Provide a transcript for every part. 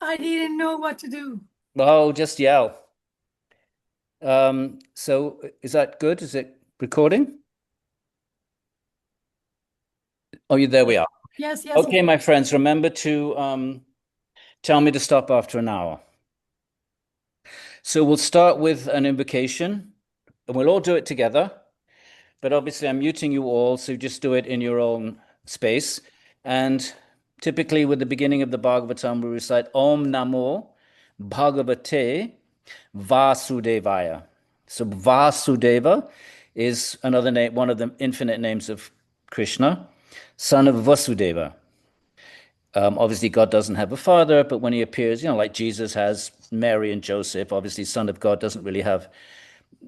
I didn't know what to do. Oh, just yell. So is that good? Is it recording? Oh, there we are. Yes, yes, yes. Okay, my friends, remember to tell me to stop after an hour. So we'll start with an invocation, and we'll all do it together. But obviously, I'm muting you all, so just do it in your own space. And typically, with the beginning of the Bhagavatam, we recite Om Namo Bhagavate Vasudevaya. So Vasudeva is another name, one of the infinite names of Krishna, son of Vasudeva. Obviously, God doesn't have a father, but when he appears, like Jesus has Mary and Joseph, obviously, Son of God doesn't really have.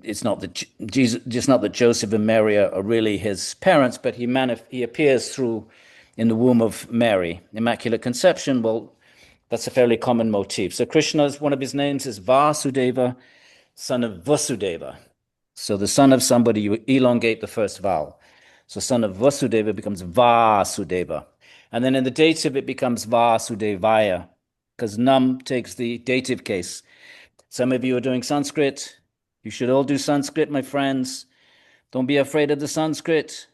It's not that Jesus, just not that Joseph and Mary are really his parents, but he appears through in the womb of Mary, Immaculate Conception. Well, that's a fairly common motif. So Krishna's one of his names is Vasudeva, son of Vasudeva. So the son of somebody, you elongate the first vowel. So son of Vasudeva becomes Vasudeva. And then in the dative, it becomes Vasudevaya, because Nam takes the dative case. Some of you are doing Sanskrit. You should all do Sanskrit, my friends. Don't be afraid of the Sanskrit.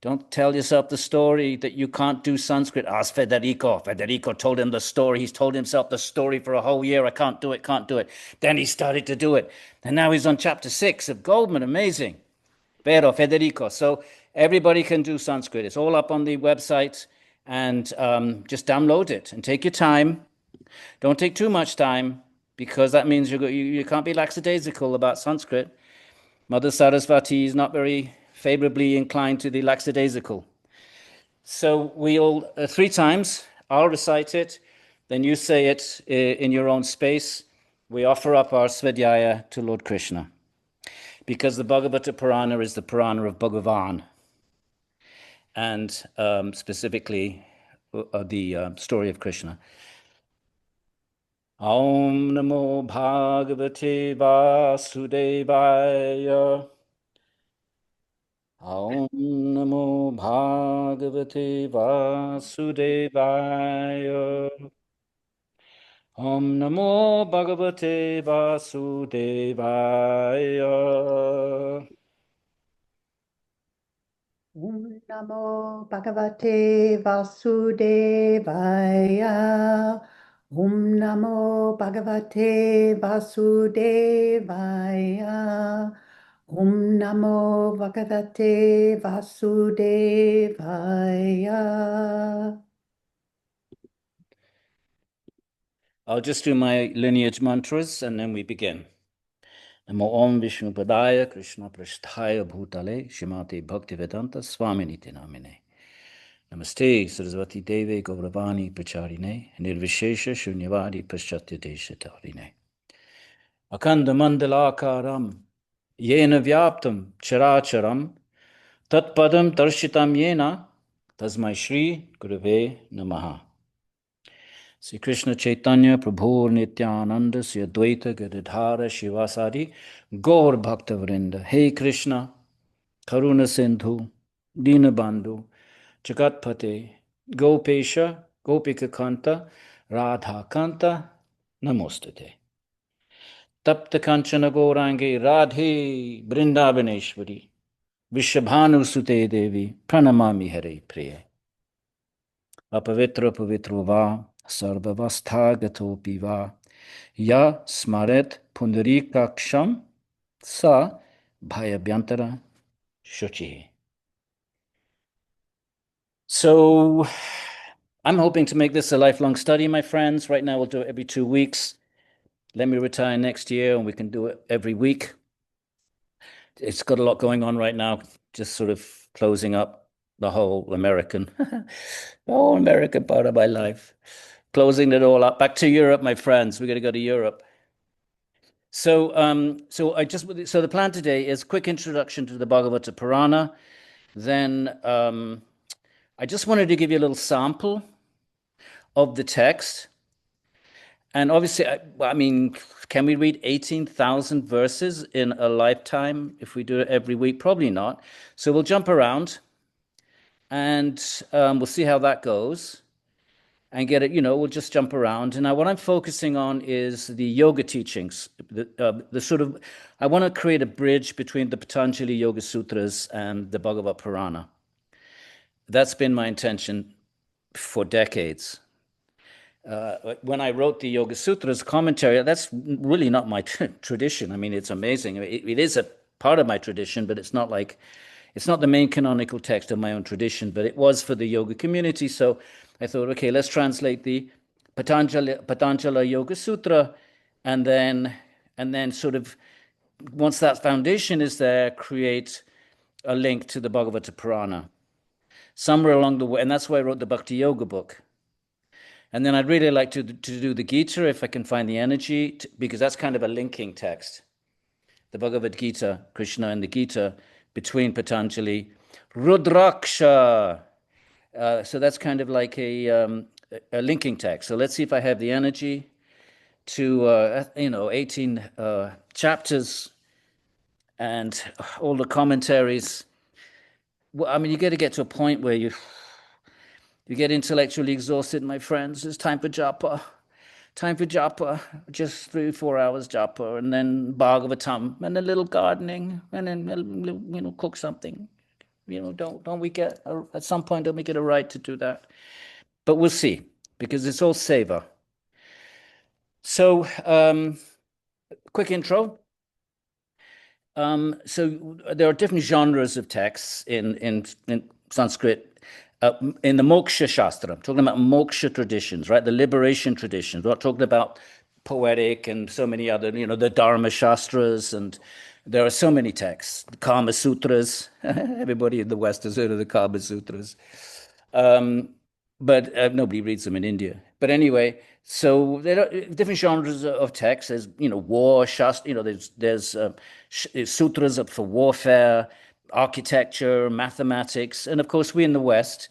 Don't tell yourself the story that you can't do Sanskrit. Ask Federico. Federico told him the story. He's told himself the story for a whole year. I can't do it, can't do it. Then he started to do it. And now he's on chapter 6 of Goldman. Amazing. Pero Federico. So everybody can do Sanskrit. It's all up on the website. And just download it and take your time. Don't take too much time because that means you can't be lackadaisical about Sanskrit. Mother Sarasvati is not very favorably inclined to the lackadaisical. So we'll three times. I'll recite it, then you say it in your own space. We offer up our Svādhyāya to Lord Krishna because the Bhāgavata Purāṇa is the Purāṇa of Bhagavan, and specifically the story of Krishna. Om Namo Bhāgavate Vasudevaya. Om Namo Bhāgavate Vasudevaya. Om Namo Bhagavate Vasudevaya. Om Namo Bhagavate Vasudevaya. Om Namo Bhagavate Vasudevaya. Om Namo Bhagavate Vasudevaya. I'll just do my lineage mantras and then we begin. Namo Om Vishnu Padaya Krishna Prasthaya Bhutale Shrimate Bhaktivedanta Swaminiti Namine. Namaste Saraswati Deve Gauravani Pracharine Nirvishesha Shunyavadi Paschatya Deshatarine. Akanda Mandalakaram Yena Vyaptam Characharam Tatpadam Tarshitam Yena Tasmai Shri Gurave Namaha. Sri Krishna Chaitanya Prabhu Nityananda Sri Advaita Gadadhara Shivasadi Gaur Bhakta Vrinda. Hey Krishna, Karuna Sindhu, Dinabandhu, Jagatpate, Gopesha, Gopika Kanta, Radha Kanta, Namostate. Tapta Kanchana Gaurangi Radhe Brindavaneshwari Vishabhanu Sute Devi Pranamami Hare Priya. Apavitra Pavitro Va Sarvavasthagatopi Va Ya Smaret Pundarikaksham Sa Bhayabhyantara Shuchi. So I'm hoping to make this a lifelong study, my friends. Right now, we'll do it every 2 weeks. Let me retire next year and we can do it every week. It's got a lot going on right now, just sort of closing up the whole American, the whole American part of my life. Closing it all up. Back to Europe, my friends. We're going to go to Europe. So the plan today is quick introduction to the Bhagavata Purāṇa. Then I just wanted to give you a little sample of the text. And obviously, I mean, can we read 18,000 verses in a lifetime if we do it every week? Probably not. So we'll jump around and we'll see how that goes. and get it, we'll just jump around. And now what I'm focusing on is the yoga teachings. I want to create a bridge between the Patanjali Yoga Sutras and the Bhagavata Purāṇa. That's been my intention for decades. When I wrote the Yoga Sutras commentary, that's really not my tradition. I mean, it's amazing. It is a part of my tradition, but it's not the main canonical text of my own tradition, but it was for the yoga community. So I thought, okay, let's translate the Patanjali Yoga Sutra, and then sort of, once that foundation is there, create a link to the Bhagavata Purāṇa. Somewhere along the way, and that's why I wrote the Bhakti Yoga book. And then I'd really like to do the Gita, if I can find the energy, because that's kind of a linking text. The Bhagavad Gita, Krishna and the Gita, between Patanjali, Rudraksha. So that's kind of like a linking text. So let's see if I have the energy to, 18 chapters and all the commentaries. Well, I mean, you got to get to a point where you get intellectually exhausted, my friends. It's time for japa. Just 3-4 hours japa, and then Bhagavatam, and a little gardening, and then cook something. Don't we get at some point? Don't we get a right to do that? But we'll see, because it's all seva. So, quick intro. So there are different genres of texts in Sanskrit. In the Moksha Shastra, I'm talking about Moksha traditions, right? The liberation traditions. We're not talking about poetic and so many other, the Dharma Shastras, and there are so many texts. The Kama Sutras. Everybody in the West has heard of the Kama Sutras. But nobody reads them in India. But anyway, so there are different genres of texts. There's, war, Shastra, there's sutras for warfare, architecture, mathematics, and of course we in the West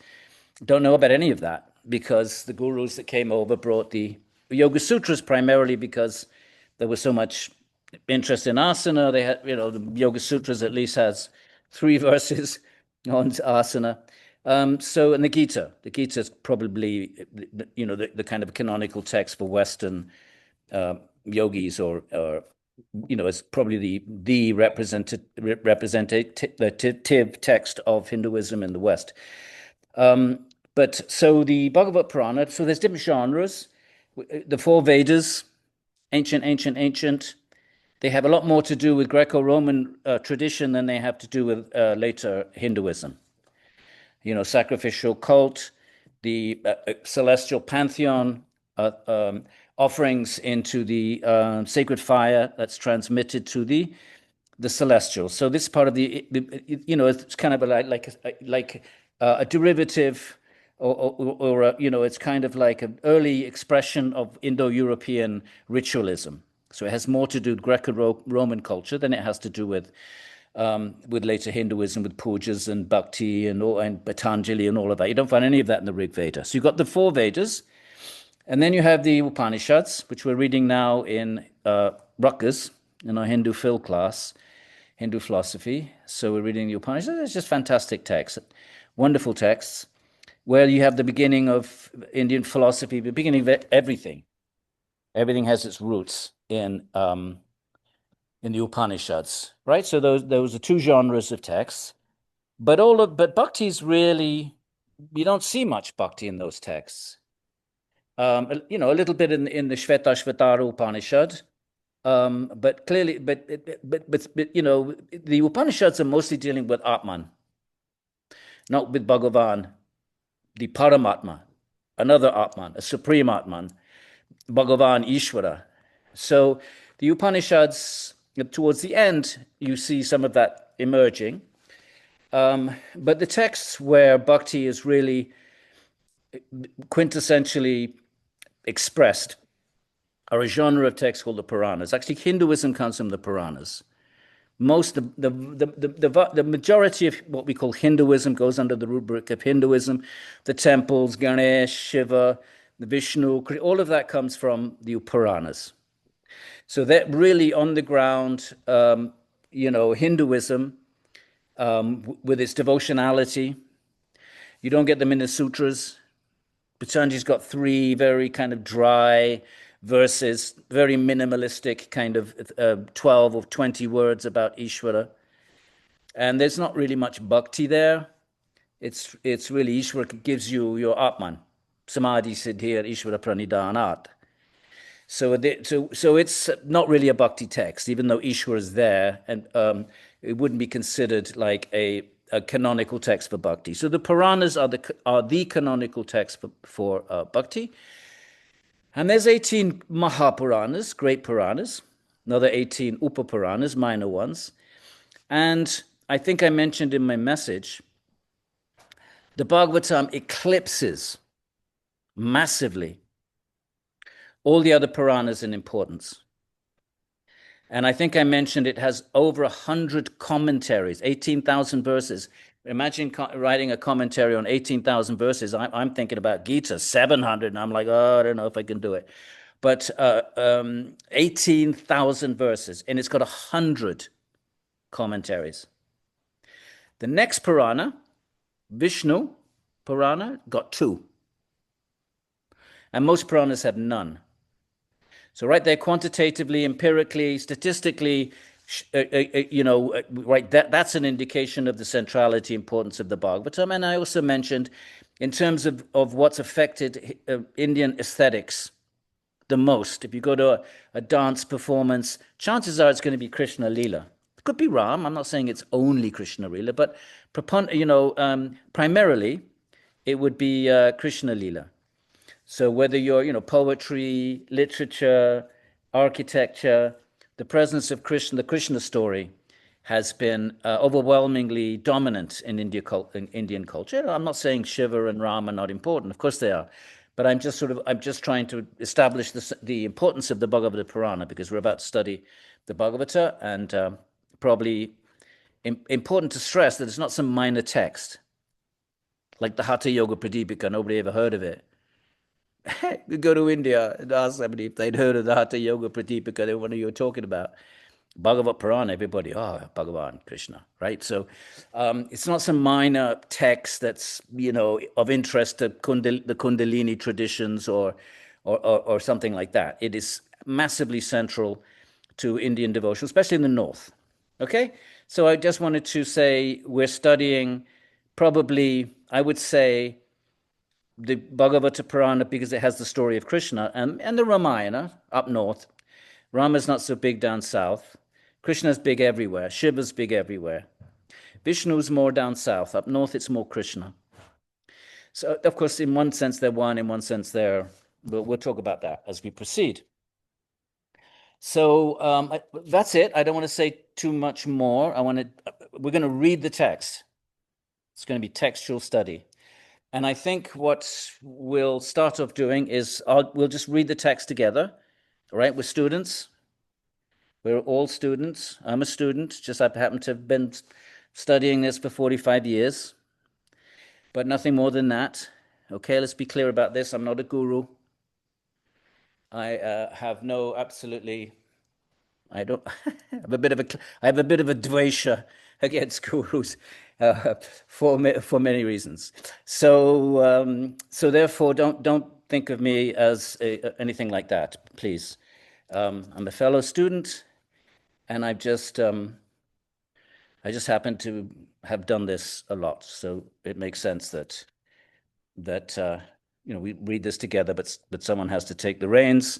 don't know about any of that, because the gurus that came over brought the Yoga Sutras primarily because there was so much interest in asana. They had, the Yoga Sutras at least has 3 verses on asana. So, and the Gita is probably, the kind of canonical text for Western yogis, or it's probably the representative text of Hinduism in the West. But so the Bhagavata Purāṇa, so there's different genres. The 4 Vedas, ancient. They have a lot more to do with Greco-Roman tradition than they have to do with later Hinduism. Sacrificial cult, the celestial pantheon, offerings into the sacred fire that's transmitted to the celestial. So this part of it's kind of like a derivative, or it's kind of like an early expression of Indo-European ritualism. So it has more to do with Greco-Roman culture than it has to do with later Hinduism, with pujas and bhakti and Patanjali and all of that. You don't find any of that in the Rig Veda. So you've got the 4 Vedas. And then you have the Upanishads, which we're reading now in Rutgers, in our Hindu phil class, Hindu philosophy. So we're reading the Upanishads. It's just fantastic texts, wonderful texts, where you have the beginning of Indian philosophy, the beginning of everything. Everything has its roots in the Upanishads, right? So those are 2 genres of texts. But bhakti is really, you don't see much bhakti in those texts. A little bit in the Shvetashvatara Upanishad, but clearly, but the Upanishads are mostly dealing with Atman, not with Bhagavan, the Paramatma, another Atman, a supreme Atman, Bhagavan Ishvara. So the Upanishads, towards the end, you see some of that emerging. But the texts where bhakti is really quintessentially expressed are a genre of text called the Puranas. Actually, Hinduism comes from the Puranas. The majority of what we call Hinduism goes under the rubric of Hinduism. The temples, Ganesh, Shiva, the Vishnu, all of that comes from the Puranas. So that really on the ground, Hinduism with its devotionality. You don't get them in the sutras. Patanjali's got 3 very kind of dry verses, very minimalistic kind of 12 or 20 words about Ishvara. And there's not really much bhakti there. It's really Ishvara gives you your Atman. Samadhi siddhir Ishvara pranidanat. So it's not really a bhakti text, even though Ishvara is there, and it wouldn't be considered like a canonical text for bhakti. So the Puranas are the canonical text for bhakti. And there's 18 Mahapuranas, great Puranas, another 18 Upapuranas, minor ones. And I think I mentioned in my message, the Bhagavatam eclipses massively all the other Puranas in importance. And I think I mentioned it has over 100 commentaries, 18,000 verses. Imagine writing a commentary on 18,000 verses. I'm thinking about Gita, 700, and I'm like, oh, I don't know if I can do it. But 18,000 verses, and it's got 100 commentaries. The next Purāṇa, Vishnu Purāṇa, got 2. And most Puranas have none. So right there, quantitatively, empirically, statistically, right, that's an indication of the centrality, importance of the Bhagavatam. And I also mentioned, in terms of what's affected Indian aesthetics the most, if you go to a dance performance, chances are it's going to be Krishna Leela. It could be Ram. I'm not saying it's only Krishna Leela, but primarily it would be Krishna Leela. So whether you're, poetry, literature, architecture, the presence of Krishna, the Krishna story, has been overwhelmingly dominant in Indian culture. I'm not saying Shiva and Ram are not important. Of course they are. But I'm just trying to establish the importance of the Bhagavata Purāṇa, because we're about to study the Bhagavata, and probably important to stress that it's not some minor text like the Hatha Yoga Pradipika. Nobody ever heard of it. You go to India and ask somebody if they'd heard of the Hatha Yoga Pradipika, they what are you talking about? Bhagavata Purāṇa, everybody, Bhagavan, Krishna, right? So it's not some minor text that's, of interest to the Kundalini traditions or something like that. It is massively central to Indian devotion, especially in the north. Okay? So I just wanted to say we're studying probably, I would say, the Bhagavata Purāṇa, because it has the story of Krishna, and the Ramayana up north. Rama's not so big down south. Krishna's big everywhere. Shiva's big everywhere. Vishnu's more down south. Up north, it's more Krishna. So, of course, in one sense, they're one. In one sense, they're... We'll talk about that as we proceed. So that's it. I don't want to say too much more. We're going to read the text. It's going to be textual study. And I think what we'll start off doing is we'll just read the text together. All right, we're students. We're all students. I'm a student. Just I happen to have been studying this for 45 years. But nothing more than that. Okay, let's be clear about this. I'm not a guru. I have no absolutely... I don't... I have a bit of a dvesha against gurus for many reasons. So therefore, don't think of me as anything like that, please. I'm a fellow student, and I just happen to have done this a lot, so it makes sense that we read this together, but someone has to take the reins.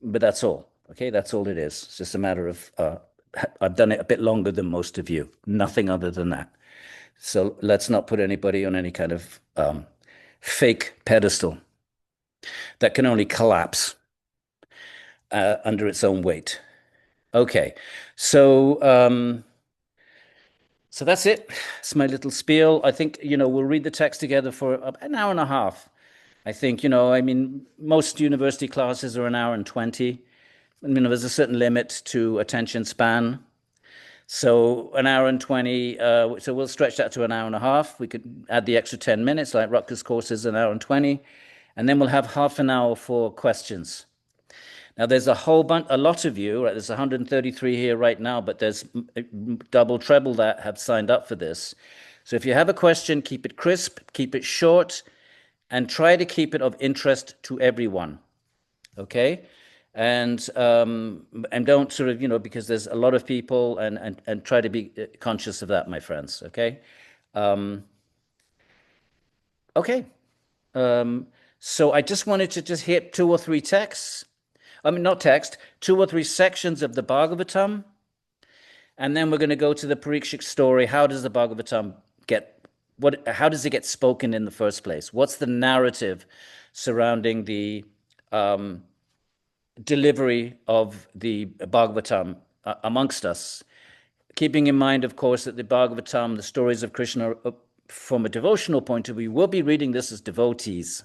But that's all. Okay, that's all it is. It's just a matter of I've done it a bit longer than most of you. Nothing other than that. So let's not put anybody on any kind of fake pedestal that can only collapse under its own weight. Okay, so that's it. It's my little spiel. I think, we'll read the text together for an hour and a half. I think, most university classes are an hour and 20. There's a certain limit to attention span. So an hour and 20, so we'll stretch that to an hour and a half. We could add the extra 10 minutes, like Rutgers courses, an hour and 20. And then we'll have half an hour for questions. Now, there's a lot of you, right? There's 133 here right now, but there's double, treble that have signed up for this. So if you have a question, keep it crisp, keep it short, and try to keep it of interest to everyone. Okay? And don't sort of, because there's a lot of people, and try to be conscious of that, my friends. Okay? Okay. So I just wanted to just hit 2 or 3 texts. I mean, not text, 2 or 3 sections of the Bhagavatam. And then we're going to go to the Parikshit story. How does the Bhagavatam how does it get spoken in the first place? What's the narrative surrounding the delivery of the Bhagavatam amongst us? Keeping in mind, of course, that the Bhagavatam, the stories of Krishna, from a devotional point of view, we'll be reading this as devotees.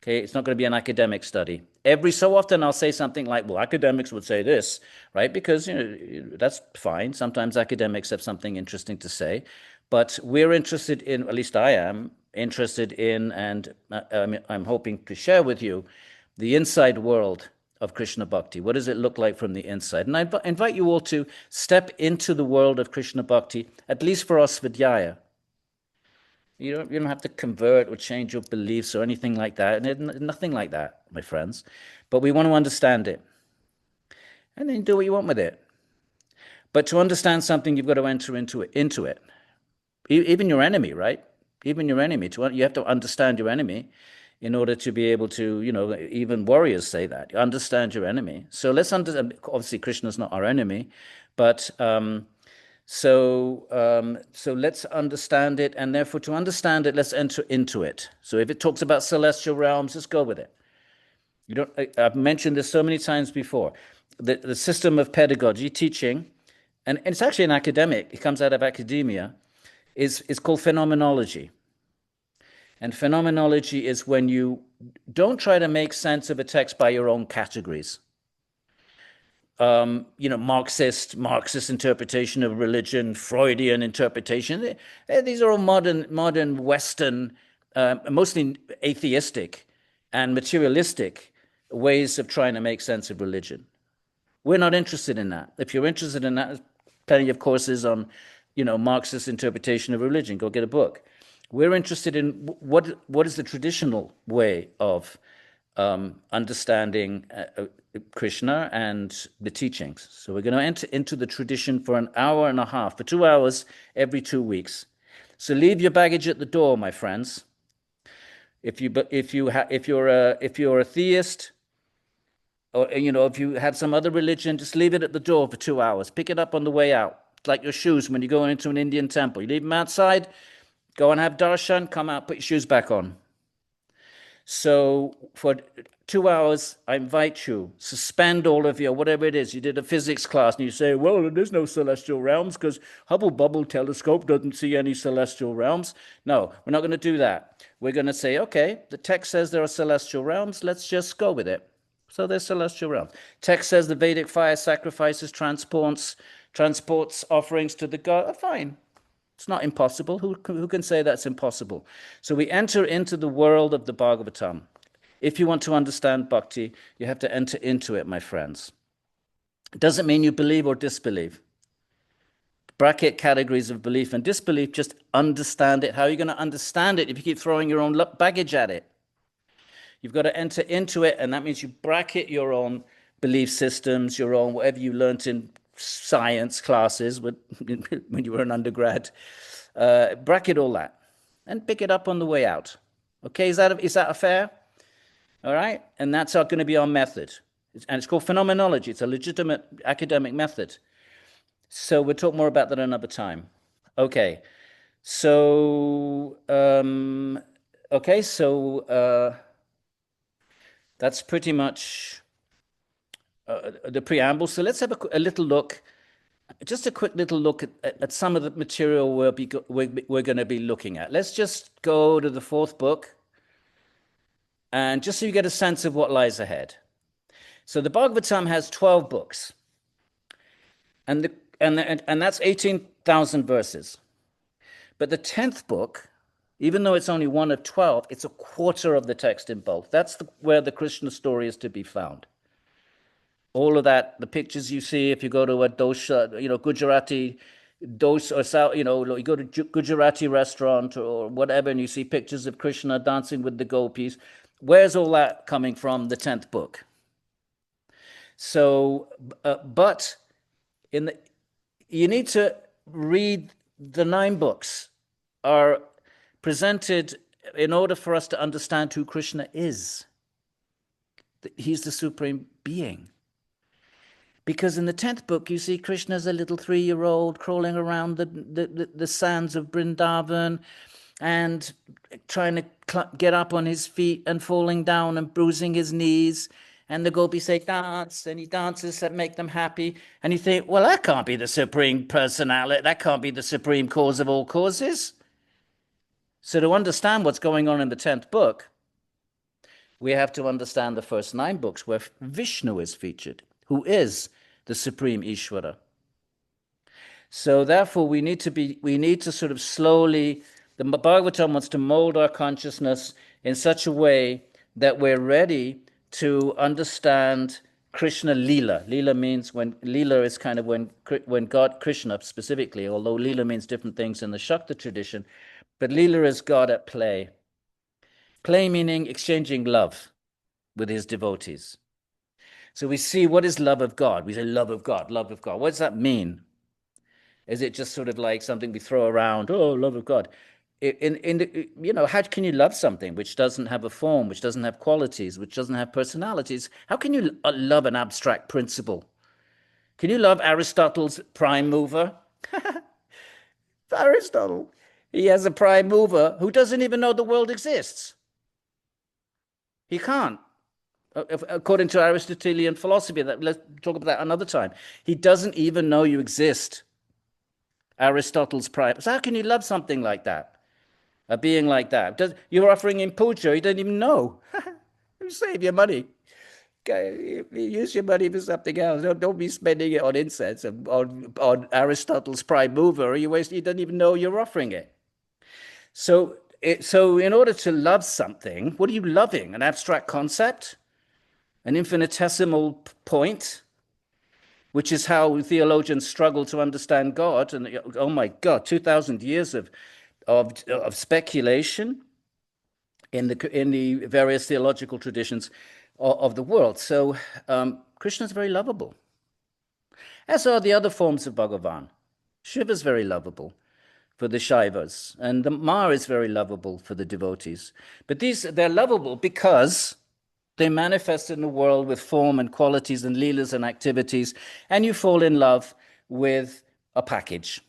Okay, it's not going to be an academic study. Every so often I'll say something like, well, academics would say this, right? Because that's fine. Sometimes academics have something interesting to say. But we're interested in, at least I am, interested in, and I'm hoping to share with you, the inside world of Krishna Bhakti. What does it look like from the inside? And I invite you all to step into the world of Krishna Bhakti, at least for our Svādhyāya. You don't have to convert or change your beliefs or anything like that. Nothing like that, my friends. But we want to understand it. And then do what you want with it. But to understand something, you've got to enter into it. Even your enemy, right? Even your enemy. You have to understand your enemy in order to be able to, even warriors say that. You understand your enemy. So let's understand. Obviously, Krishna's not our enemy. But So let's understand it, and therefore to understand it, let's enter into it. So if it talks about celestial realms, just go with it. I've mentioned this so many times before. The system of pedagogy, teaching, and it's actually an academic, it comes out of academia, is called phenomenology. And phenomenology is when you don't try to make sense of a text by your own categories. Marxist interpretation of religion, Freudian interpretation. These are all modern Western, mostly atheistic and materialistic ways of trying to make sense of religion. We're not interested in that. If you're interested in that, there's plenty of courses on, Marxist interpretation of religion. Go get a book. We're interested in what is the traditional way of understanding Krishna and the teachings. So we're going to enter into the tradition for an hour and a half, for 2 hours every 2 weeks. So leave your baggage at the door, my friends. If you're a theist, or if you have some other religion, just leave it at the door for 2 hours. Pick it up on the way out. It's like your shoes when you go into an Indian temple. You leave them outside, go and have darshan, come out, put your shoes back on. So for 2 hours, I invite you, suspend all of your, whatever it is. You did a physics class and you say, well, there's no celestial realms because Hubble Bubble telescope doesn't see any celestial realms. No, we're not going to do that. We're going to say, okay, the text says there are celestial realms. Let's just go with it. So there's celestial realms. Text says the Vedic fire sacrifices, transports offerings to the god. Oh, fine. It's not impossible. Who can say that's impossible? So we enter into the world of the Bhagavatam. If you want to understand bhakti, you have to enter into it, my friends. It doesn't mean you believe or disbelieve. Bracket categories of belief and disbelief, just understand it. How are you going to understand it if you keep throwing your own baggage at it? You've got to enter into it, and that means you bracket your own belief systems, your own whatever you learnt in science classes when you were an undergrad. Bracket all that and pick it up on the way out. Okay, is that fair? All right, and that's going to be our method, and it's called phenomenology. It's a legitimate academic method. So we'll talk more about that another time. Okay, so that's pretty much the preamble. So let's have a little look, just a quick little look at some of the material we're going to be looking at. Let's just go to the 4th book, and just so you get a sense of what lies ahead. So the Bhagavatam has 12 books, and that's 18,000 verses. But the 10th book, even though it's only one of 12, it's a quarter of the text in both. That's where the Krishna story is to be found. All of that, the pictures you see, if you go to a dosha, Gujarati, those or you know, you go to Gujarati restaurant or whatever, and you see pictures of Krishna dancing with the gopis. Where's all that coming from? The 10th book. So, but you need to read the 9 books are presented in order for us to understand who Krishna is. He's the supreme being. Because in the 10th book, you see Krishna as a little 3-year-old crawling around the sands of Vrindavan and trying to get up on his feet and falling down and bruising his knees. And the gopis say, dance, and he dances that make them happy. And you think, well, that can't be the supreme personality. That can't be the supreme cause of all causes. So to understand what's going on in the 10th book, we have to understand the first 9 books where Vishnu is featured, who is the supreme Ishvara. So therefore, we need to sort of slowly, the Bhagavatam wants to mold our consciousness in such a way that we're ready to understand Krishna Leela. Leela means Leela is kind of when God, Krishna specifically, although Leela means different things in the Shakta tradition, but Leela is God at play. Play meaning exchanging love with his devotees. So we see what is love of God. We say love of God, love of God. What does that mean? Is it just sort of like something we throw around? Oh, love of God. How can you love something which doesn't have a form, which doesn't have qualities, which doesn't have personalities? How can you love an abstract principle? Can you love Aristotle's prime mover? Aristotle, he has a prime mover who doesn't even know the world exists. He can't. According to Aristotelian philosophy, let's talk about that another time. He doesn't even know you exist. Aristotle's prime. So how can you love something like that? A being like that? You're offering him puja, he doesn't even know. You save your money. Okay, use your money for something else. Don't be spending it on incense, on Aristotle's prime mover, or he doesn't even know you're offering it. So in order to love something, what are you loving? An abstract concept? An infinitesimal point? Which is how theologians struggle to understand God. And oh my God, 2,000 years of speculation in the various theological traditions of the world. So Krishna is very lovable, as are the other forms of Bhagavan. Shiva is very lovable for the Shaivas, and the Ma is very lovable for the devotees. But they're lovable because they manifest in the world with form and qualities and leelas and activities, and you fall in love with a package.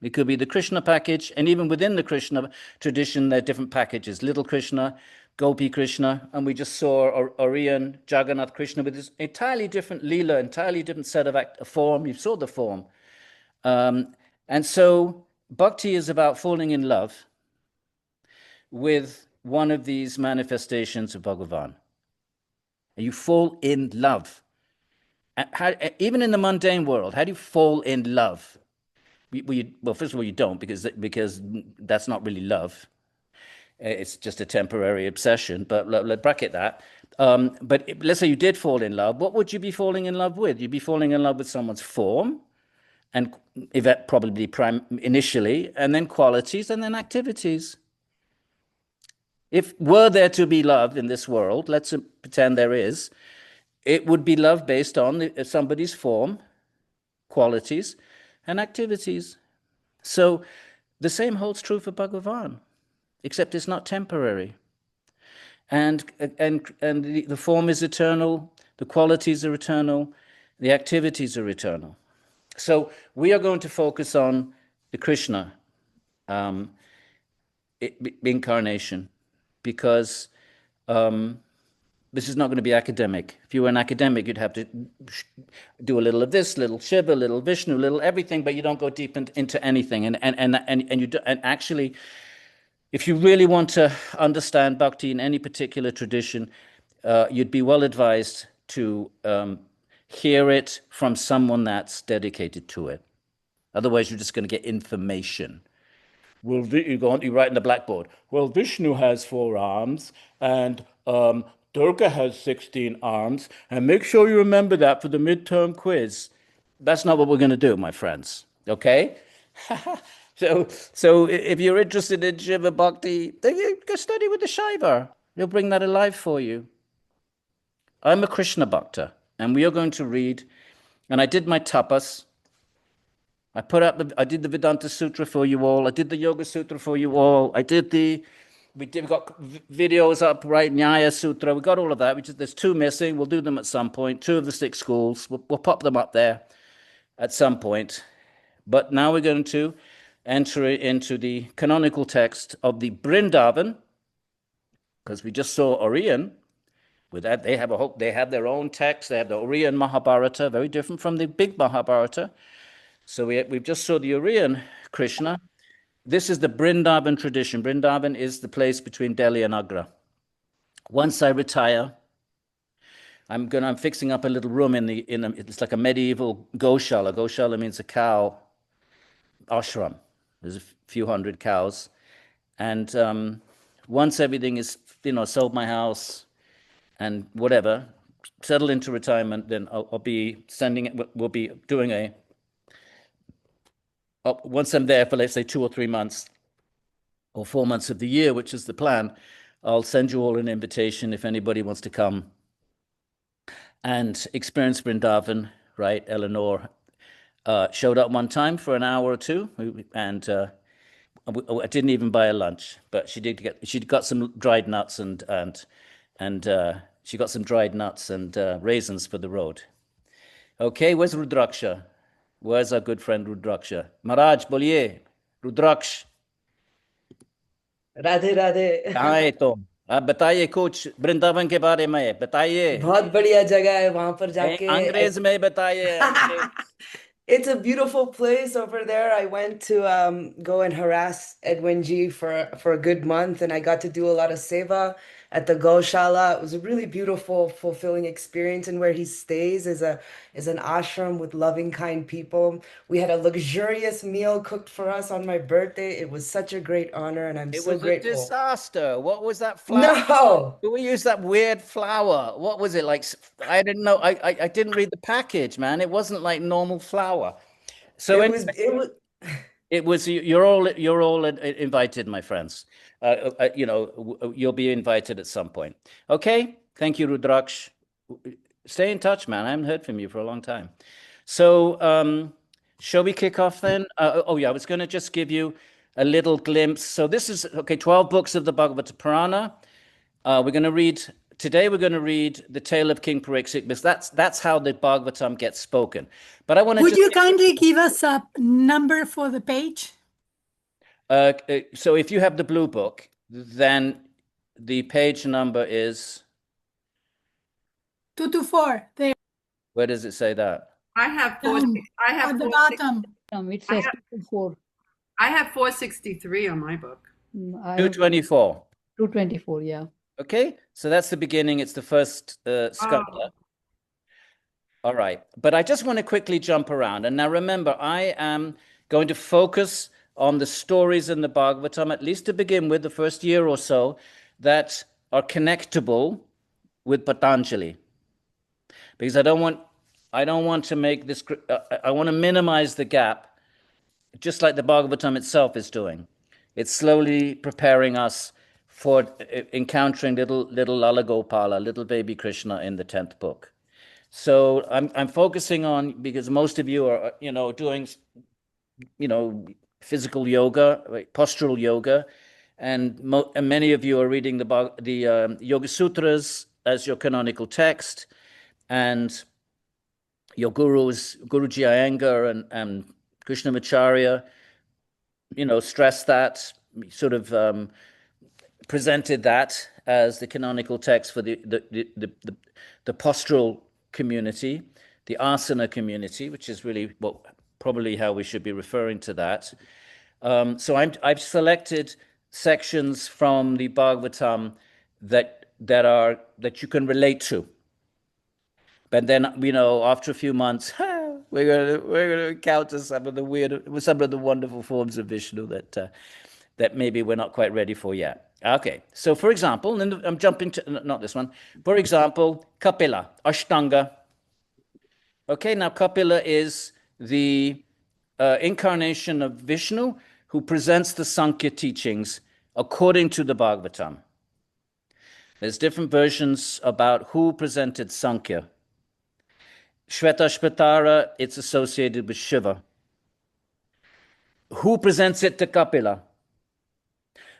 It could be the Krishna package, and even within the Krishna tradition, there are different packages. Little Krishna, Gopi Krishna, and we just saw Orion, Jagannath Krishna with this entirely different leela, entirely different set of form. You saw the form. And so bhakti is about falling in love with one of these manifestations of Bhagavan. And you fall in love. Even in the mundane world, how do you fall in love? Well, first of all, you don't, because that's not really love. It's just a temporary obsession, but let's bracket that. But let's say you did fall in love. What would you be falling in love with? You'd be falling in love with someone's form, and probably initially, and then qualities, and then activities. If were there to be love in this world, let's pretend there is, it would be love based on somebody's form, qualities, and activities. So the same holds true for Bhagavan, except it's not temporary. And the form is eternal, the qualities are eternal, the activities are eternal. So we are going to focus on the Krishna incarnation, because this is not going to be academic. If you were an academic, you'd have to do a little of this, little Shiva, little Vishnu, little everything, but you don't go deep into anything. And actually, if you really want to understand bhakti in any particular tradition, you'd be well advised to hear it from someone that's dedicated to it. Otherwise, you're just going to get information. Well, you write in the blackboard, well, Vishnu has 4 arms, and Durga has 16 arms, and make sure you remember that for the midterm quiz. That's not what we're going to do, my friends, okay? So if you're interested in Shiva Bhakti, then you go study with the Shaiva. He'll bring that alive for you. I'm a Krishna Bhakta, and we are going to read, and I did my tapas. I did the Vedanta Sutra for you all. I did the Yoga Sutra for you all. We got videos up, right? Nyaya Sutra. We got all of that. There's 2 missing. We'll do them at some point. 2 of the 6 schools. We'll pop them up there at some point. But now we're going to enter into the canonical text of the Vrindavan, because we just saw Orion. With that, they have their own text. They have the Orion Mahabharata, very different from the big Mahabharata. So we've just saw the Orion Krishna. This is the Vrindavan tradition. Vrindavan is the place between Delhi and Agra. Once I retire, I'm fixing up a little room it's like a medieval Goshala. Goshala means a cow ashram. There's a few hundred cows. And once everything is, sold my house and whatever, settle into retirement, then I'll be we'll be doing once I'm there for, let's say, 2 or 3 months or 4 months of the year, which is the plan, I'll send you all an invitation if anybody wants to come and experience Vrindavan, right? Eleanor showed up one time for an hour or 2, and I didn't even buy her lunch, but she got some dried nuts and she got some dried nuts and raisins for the road. Okay, where's Rudraksha? Where's our good friend Rudraksha? Maharaj, boliye, Rudraksh. Radhe Radhe कहाँ है तो? आप बताइए कुछ वृंदावन के बारे में बताइए. बहुत बढ़िया जगह है वहां पर जाके अंग्रेज में बताइए. It's a beautiful place over there. I went to go and harass Edwin G for a good month, and I got to do a lot of seva at the Goshala. It was a really beautiful, fulfilling experience. And where he stays is an ashram with loving, kind people. We had a luxurious meal cooked for us on my birthday. It was such a great honor, and I'm so grateful. It was a disaster. What was that flour? No. We used that weird flour. What was it like? I didn't know. I didn't read the package, man. It wasn't like normal flour. So it was. You're all invited, my friends. You'll be invited at some point. Okay. Thank you, Rudraksh. Stay in touch, man. I haven't heard from you for a long time. So, shall we kick off then? I was going to just give you a little glimpse. So this is 12 books of the Bhāgavata Purāṇa. Today we're going to read the tale of King Pariksit, because that's how the Bhagavatam gets spoken. But I want to. Would you kindly give us a number for the page? So if you have the blue book, then the page number is 224. There. Where does it say that? I have four. I have at the 460 bottom. It says 4. I have 463 on my book. 224. 224, yeah. Okay, so that's the beginning. It's the first skanda. All right, but I just want to quickly jump around. And now remember, I am going to focus on the stories in the Bhagavatam, at least to begin with, the first year or so, that are connectable with Patanjali. Because I don't want to make this, I want to minimize the gap, just like the Bhagavatam itself is doing. It's slowly preparing us for encountering little Lala Gopala, little baby Krishna in the 10th book. So I'm focusing on, because most of you are, doing, physical yoga, postural yoga, and many of you are reading the Yoga Sutras as your canonical text, and your gurus, Guruji Iyengar and Krishnamacharya, stressed that, sort of presented that as the canonical text for the postural community, the asana community, which is really probably how we should be referring to that. So I've selected sections from the Bhagavatam that you can relate to. But then, after a few months, we're going to encounter some of the wonderful forms of Vishnu that maybe we're not quite ready for yet. Okay, so for example, and I'm jumping to, not this one. For example, Kapila, Ashtanga. Okay, now Kapila is the incarnation of Vishnu who presents the Sankhya teachings according to the Bhagavatam. There's different versions about who presented Sankhya. Shvetashvatara, it's associated with Shiva. Who presents it to Kapila?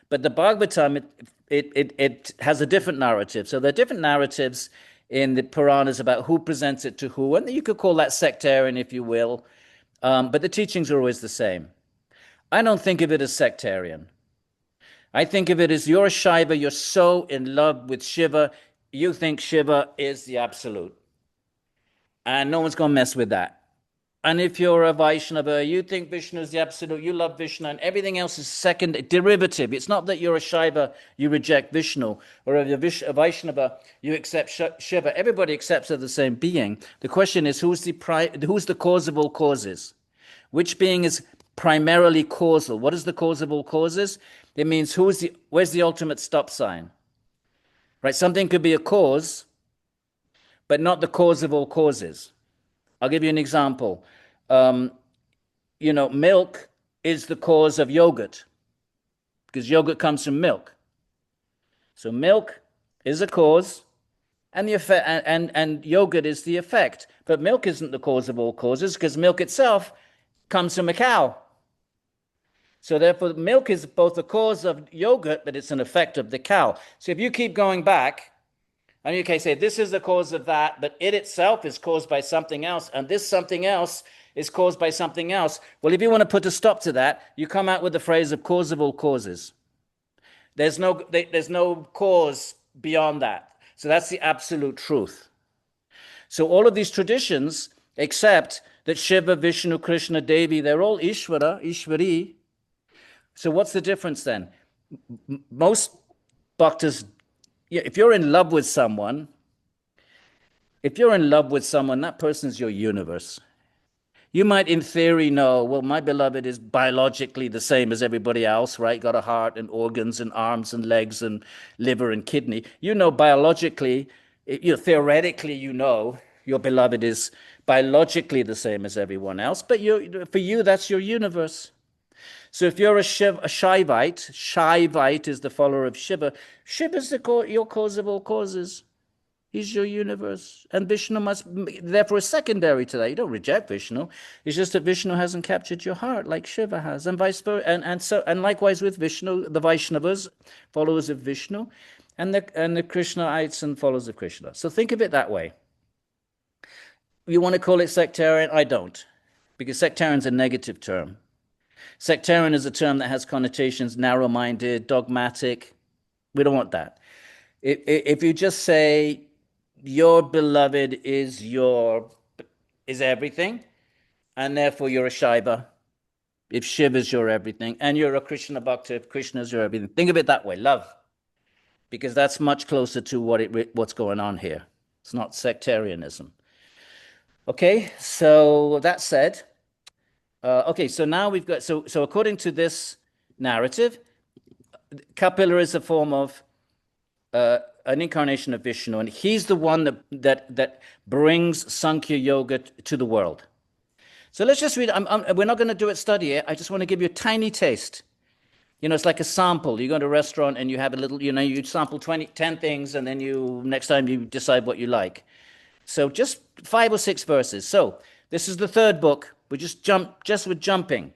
But the Bhagavatam, it has a different narrative. So there are different narratives in the Puranas about who presents it to who, and you could call that sectarian if you will, but the teachings are always the same. I don't think of it as sectarian. I think of it as you're a Shaiva, you're so in love with Shiva, you think Shiva is the absolute. And no one's going to mess with that. And if you're a Vaishnava, you think Vishnu is the absolute, you love Vishnu, and everything else is second, derivative. It's not that you're a Shaiva, you reject Vishnu, or if you're a Vaishnava, you accept Shiva. Everybody accepts they're the same being. The question is, who's the cause of all causes? Which being is primarily causal? What is the cause of all causes? It means where's the ultimate stop sign? Right? Something could be a cause, but not the cause of all causes. I'll give you an example. Milk is the cause of yogurt because yogurt comes from milk. So milk is a cause, and the effect, and yogurt is the effect. But milk isn't the cause of all causes because milk itself comes from a cow. So therefore, milk is both the cause of yogurt, but it's an effect of the cow. So if you keep going back, and you can say, this is the cause of that, but it itself is caused by something else, and this something else is caused by something else. Well, if you want to put a stop to that, you come out with the phrase of cause of all causes. There's no cause beyond that. So that's the absolute truth. So all of these traditions accept that Shiva, Vishnu, Krishna, Devi, they're all Ishvara, Ishvari. So what's the difference then? Most bhaktas, if you're in love with someone, that person's your universe. You might, in theory, know, well, my beloved is biologically the same as everybody else, right? Got a heart and organs and arms and legs and liver and kidney. You know biologically, theoretically, your beloved is biologically the same as everyone else, but for you, that's your universe. So if you're a Shaivite is the follower of Shiva. Shiva's your cause of all causes. He's your universe. And Vishnu therefore is secondary to that. You don't reject Vishnu. It's just that Vishnu hasn't captured your heart like Shiva has, and vice versa. And likewise with Vishnu, the Vaishnavas, followers of Vishnu, and the Krishnaites and followers of Krishna. So think of it that way. You want to call it sectarian? I don't, because sectarian is a negative term. Sectarian is a term that has connotations narrow-minded, dogmatic. We don't want that. If you just say your beloved is everything, and therefore you're a Shaiva, if Shiva is your everything, and you're a Krishna Bhakta, if Krishna is your everything, think of it that way, love, because that's much closer to what's going on here. It's not sectarianism. Okay, so that said, so now we've got, so according to this narrative, Kapila is a form of an incarnation of Vishnu, and he's the one that brings Sankhya Yoga to the world. So let's just read, we're not going to do it study it, I just want to give you a tiny taste. It's like a sample. You go to a restaurant and you have a little, you sample 10 things, and then next time you decide what you like. So just 5 or 6 verses. So this is the third book. We with jumping.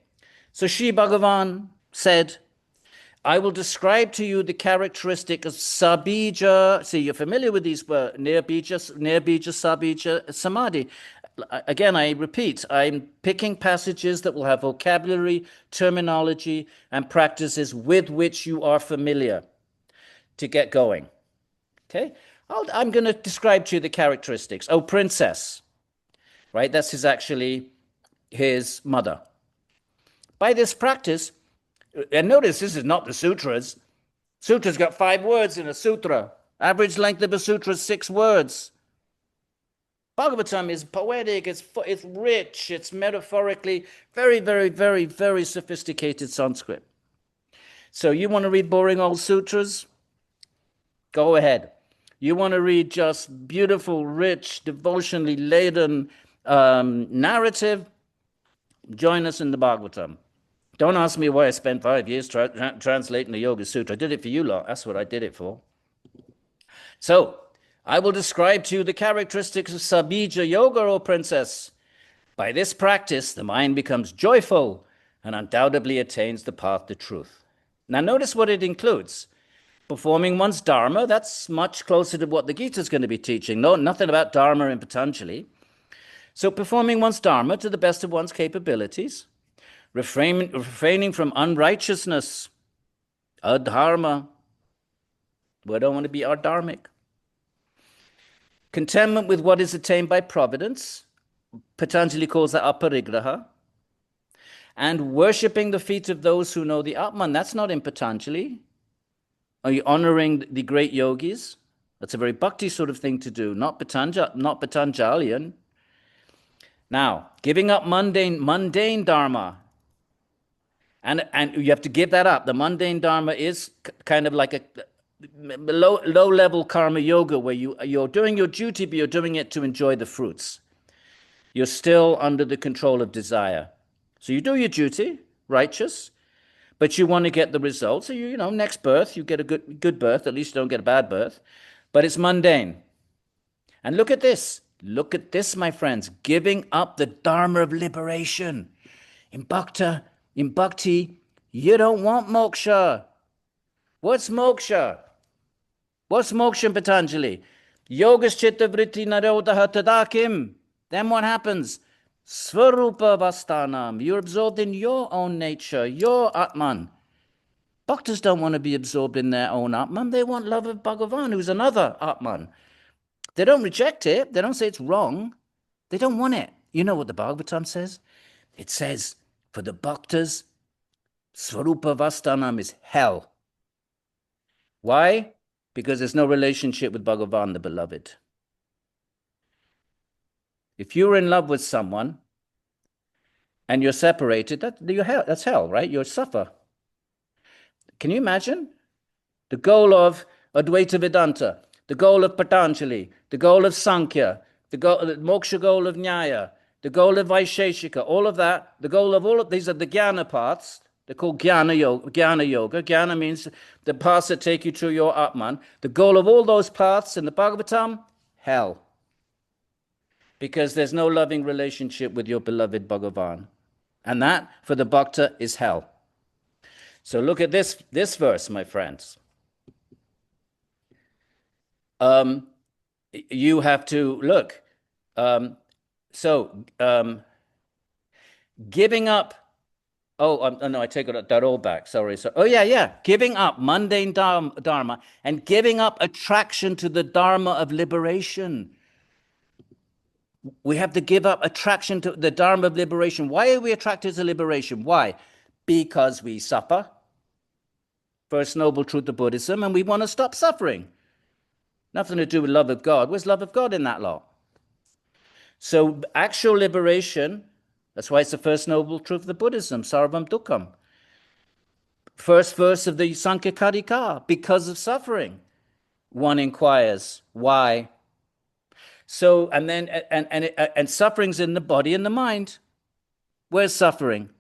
So Sri Bhagavan said, I will describe to you the characteristic of sabija. See, you're familiar with these words, nirbija, sabija, samadhi. Again, I repeat, I'm picking passages that will have vocabulary, terminology, and practices with which you are familiar to get going. Okay? I'm going to describe to you the characteristics. Oh, princess. Right? That's his mother. By this practice, and notice this is not the sutras. Sutra's got 5 words in a sutra. Average length of a sutra is 6 words. Bhagavatam is poetic, it's rich, it's metaphorically very, very, very, very sophisticated Sanskrit. So you want to read boring old sutras? Go ahead. You want to read just beautiful, rich, devotionally laden narrative? join us in the Bhagavatam. Don't ask me why I spent 5 years translating the Yoga Sutra. I did it for you lot. That's what I did it for. So, I will describe to you the characteristics of Sabija Yoga, O princess. By this practice, the mind becomes joyful and undoubtedly attains the path to truth. Now, notice what it includes. Performing one's Dharma, that's much closer to what the Gita is going to be teaching. No, nothing about Dharma in Patanjali. So performing one's Dharma to the best of one's capabilities, refraining from unrighteousness, adharma. We don't want to be adharmic. Contentment with what is attained by providence. Patanjali calls that aparigraha. And worshipping the feet of those who know the Atman. That's not in Patanjali. Are you honoring the great yogis? That's a very bhakti sort of thing to do, not Patanjalian. Now, giving up mundane dharma. And you have to give that up. The mundane dharma is kind of like a low-level karma yoga where you're doing your duty, but you're doing it to enjoy the fruits. You're still under the control of desire. So you do your duty, righteous, but you want to get the results. So you know, next birth, you get a good birth. At least you don't get a bad birth. But it's mundane. And look at this. Look at this, my friends. Giving up the dharma of liberation. In bhakti, you don't want moksha. What's moksha? What's moksha in Patanjali? Yogas chitta vritti narodaha tadakim. Then what happens? Svarupa vastanam. You're absorbed in your own nature, your Atman. Bhaktas don't want to be absorbed in their own Atman. They want love of Bhagavan, who's another Atman. They don't reject it. They don't say it's wrong. They don't want it. You know what the Bhagavatam says? It says, for the Bhaktas, Svarupa vastanam is hell. Why? Because there's no relationship with Bhagavan, the beloved. If you're in love with someone and you're separated, that's hell, right? You'll suffer. Can you imagine? The goal of Advaita Vedanta, the goal of Patanjali, the goal of Sankhya, the moksha goal of Nyaya, the goal of Vaisheshika, all of that, the goal of all of these are the jnana paths. They're called jnana yoga. Jnana means the paths that take you to your Atman. The goal of all those paths in the Bhagavatam, hell. Because there's no loving relationship with your beloved Bhagavan. And that, for the bhakta, is hell. So look at this verse, my friends. You have to look. Giving up. No, I take that all back. Sorry. Giving up mundane dharma and giving up attraction to the dharma of liberation. We have to give up attraction to the dharma of liberation. Why are we attracted to liberation? Why? Because we suffer. First noble truth of Buddhism, and we want to stop suffering. Nothing to do with love of God. Where's love of God in that lot? So actual liberation, that's why it's the first noble truth of the Buddhism, Sarvam Dukkham. First verse of the Sankhya Karika, because of suffering. One inquires, why? So, and suffering's in the body and the mind. Where's suffering?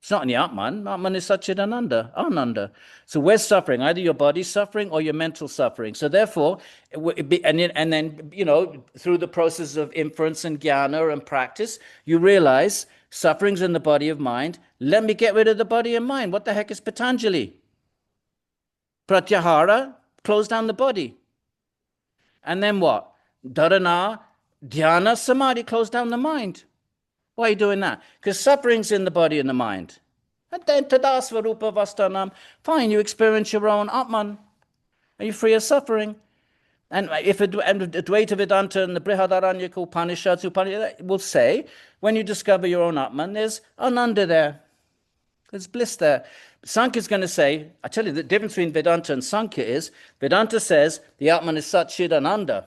It's not in the Atman. Atman is Satchidananda. So where's suffering? Either your body's suffering or your mental suffering. So therefore, and then, you know, through the process of inference and jnana and practice, you realize suffering's in the body of mind. Let me get rid of the body and mind. What the heck is Patanjali? Pratyahara, close down the body. And then what? Dharana, dhyana, samadhi, close down the mind. Why are you doing that? Because suffering's in the body and the mind. And then tadasvarupa vastanam, fine, you experience your own Atman. Are you free of suffering? And if Advaita Vedanta and the Brihadaranyaka Upanishads will say, when you discover your own Atman, there's Ananda there. There's bliss there. Sankhya is going to say, I tell you, the difference between Vedanta and Sankhya is, Vedanta says the Atman is Sat Chit Ananda.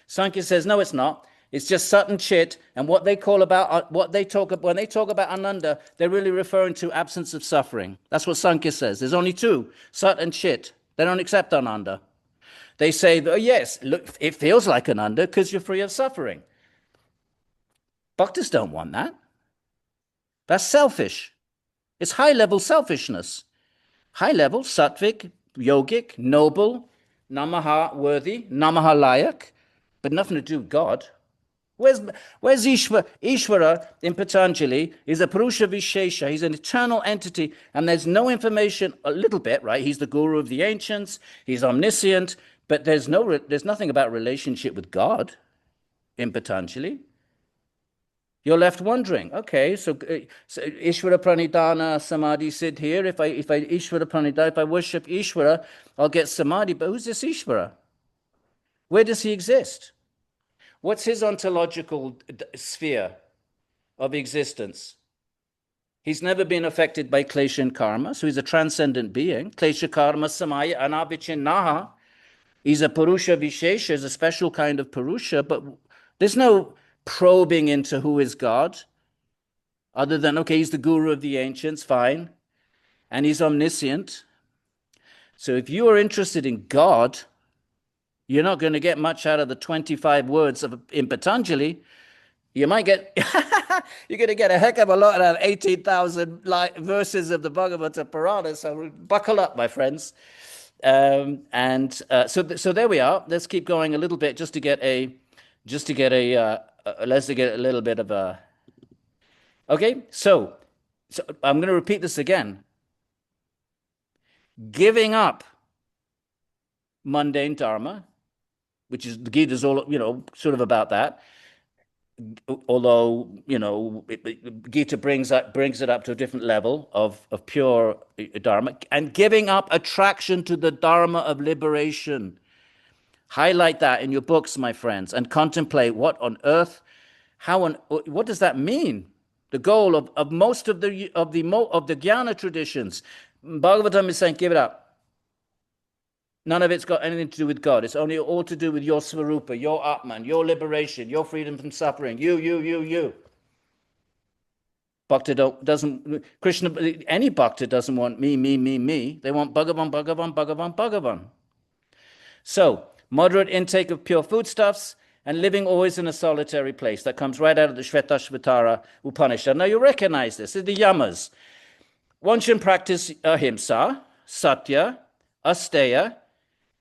Sankhya says, no, it's not. It's just Sat and Chit, and when they talk about Ananda, they're really referring to absence of suffering. That's what Sankhya says. There's only two, Sat and Chit. They don't accept Ananda. They say, oh, yes, look, it feels like Ananda because you're free of suffering. Bhaktas don't want that. That's selfish. It's high-level selfishness. High-level, sattvic, yogic, noble, namaha, worthy, namaha, layak, but nothing to do with God. Where's Ishvara? Ishvara in Patanjali is a Purusha Vishesha. He's an eternal entity, and there's no information, a little bit, right? He's the guru of the ancients, he's omniscient, but there's nothing about relationship with God in Patanjali. You're left wondering, okay, so Ishvara Pranidhana Samadhi Siddh here. If I Ishvara Pranidhana, if I worship Ishvara, I'll get Samadhi. But who's this Ishvara? Where does he exist? What's his ontological sphere of existence? He's never been affected by klesha and karma, so he's a transcendent being. Klesha karma samaya anavichinnaha. He's a Purusha Vishesha, he's a special kind of Purusha, but there's no probing into who is God, other than, okay, he's the guru of the ancients, fine, and he's omniscient. So if you are interested in God, you're not going to get much out of the 25 words in Patanjali. You might get, you're going to get a heck of a lot out of 18,000 verses of the Bhāgavata Purāṇa, so buckle up, my friends. So there we are. Let's keep going a little bit just to get a little bit of a. Okay, so I'm going to repeat this again. Giving up mundane dharma, which is the Gita's all, sort of about that. Although, Gita brings it up to a different level of pure dharma, and giving up attraction to the dharma of liberation. Highlight that in your books, my friends, and contemplate what on earth, what does that mean? The goal of most of the Jnana traditions. Bhagavatam is saying, give it up. None of it's got anything to do with God. It's only all to do with your Svarupa, your Atman, your liberation, your freedom from suffering. You. Bhakta doesn't, Krishna, any Bhakta doesn't want me. They want Bhagavan. So, moderate intake of pure foodstuffs and living always in a solitary place. That comes right out of the Shvetashvatara Upanishad. Now, you recognize this. It's the yamas. One should practice ahimsa, satya, asteya,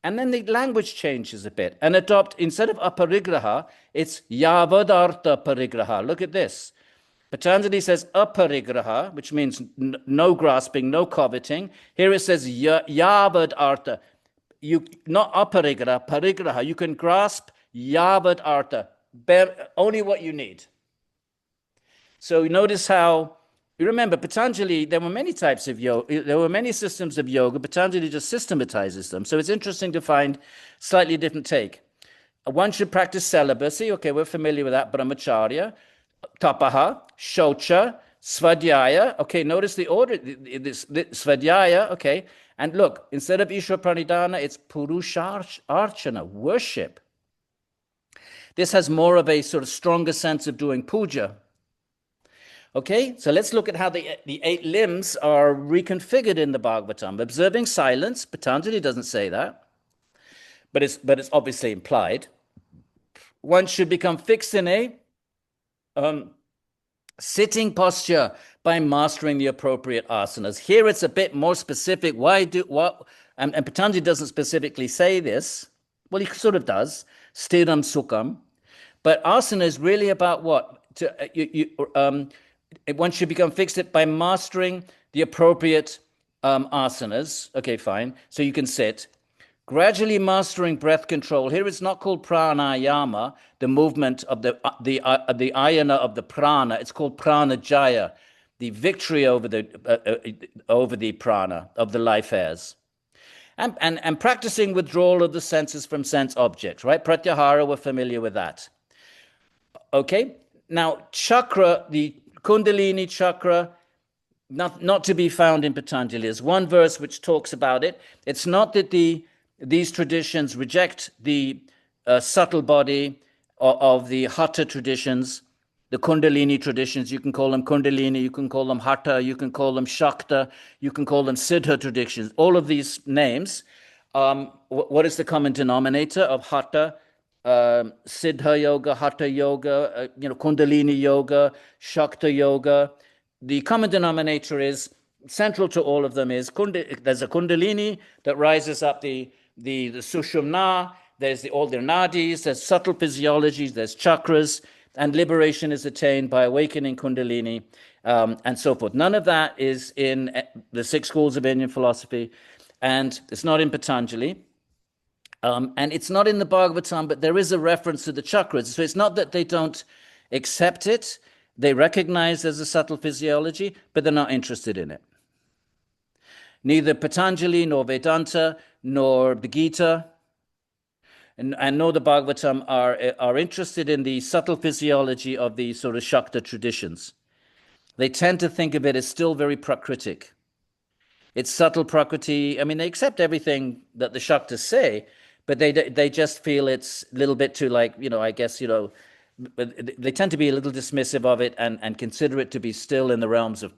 and then the language changes a bit and adopt, instead of aparigraha, it's yavadartha parigraha. Look at this. Patanjali says aparigraha, which means no grasping, no coveting. Here it says yavad artha. Not aparigraha, parigraha. You can grasp yavad artha, only what you need. So notice how, you remember, Patanjali, there were many types of yoga, there were many systems of yoga. Patanjali just systematizes them. So it's interesting to find slightly different take. One should practice celibacy. Okay, we're familiar with that. Brahmacharya, tapaha, shocha, svādhyāya. Okay, notice the order. This svādhyāya, okay. And look, instead of Ishvara Pranidhana, it's Purusharchana, worship. This has more of a sort of stronger sense of doing puja. Okay, so let's look at how the 8 limbs are reconfigured in the Bhagavatam. Observing silence, Patanjali doesn't say that, but it's obviously implied. One should become fixed in a sitting posture by mastering the appropriate asanas. Here it's a bit more specific. And Patanjali doesn't specifically say this. Well, he sort of does. Stiram sukham. But asana is really about what? One should become fixed by mastering the appropriate asanas. Okay, fine. So you can sit. Gradually mastering breath control. Here it's not called pranayama, the movement of the ayana of the prana. It's called pranajaya, the victory over the prana of the life airs. And practicing withdrawal of the senses from sense objects, right? Pratyahara, we're familiar with that. Okay, now chakra, the Kundalini chakra, not to be found in Patanjali. There's one verse which talks about it. It's not that these traditions reject the subtle body of the Hatha traditions, the Kundalini traditions. You can call them Kundalini, you can call them Hatha, you can call them Shakta, you can call them Siddha traditions. All of these names, what is the common denominator of Hatha? Siddha yoga, Hatha yoga, Kundalini yoga, Shakta yoga. the common denominator is central to all of them is there's a kundalini that rises up the sushumna. There's all their nadis. There's subtle physiologies. There's chakras, and liberation is attained by awakening kundalini, and so forth. None of that is in the 6 schools of Indian philosophy, and it's not in Patanjali. And it's not in the Bhagavatam, but there is a reference to the chakras. So it's not that they don't accept it. They recognize there's a subtle physiology, but they're not interested in it. Neither Patanjali, nor Vedanta, nor the Gita, and nor the Bhagavatam are interested in the subtle physiology of the sort of Shakta traditions. They tend to think of it as still very Prakritic. It's subtle Prakriti. I mean, they accept everything that the Shaktas say, but they just feel it's a little bit too, like, I guess, they tend to be a little dismissive of it and consider it to be still in the realms of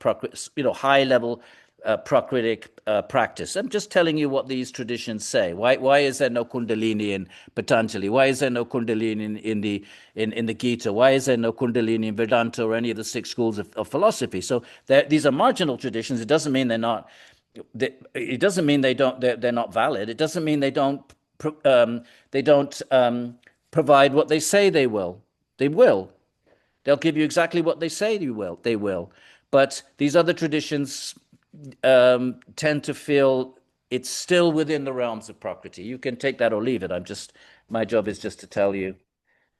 high level Prakritic practice. I'm just telling you what these traditions say. Why is there no Kundalini in Patanjali? Why is there no Kundalini in the Gita? Why is there no Kundalini in Vedanta or any of the 6 schools of philosophy? So these are marginal traditions. It doesn't mean they're not. It doesn't mean they're not valid. It doesn't mean they don't provide what they say they will. They will. They'll give you exactly what they say they will. But these other traditions tend to feel it's still within the realms of Prakriti. You can take that or leave it. My job is just to tell you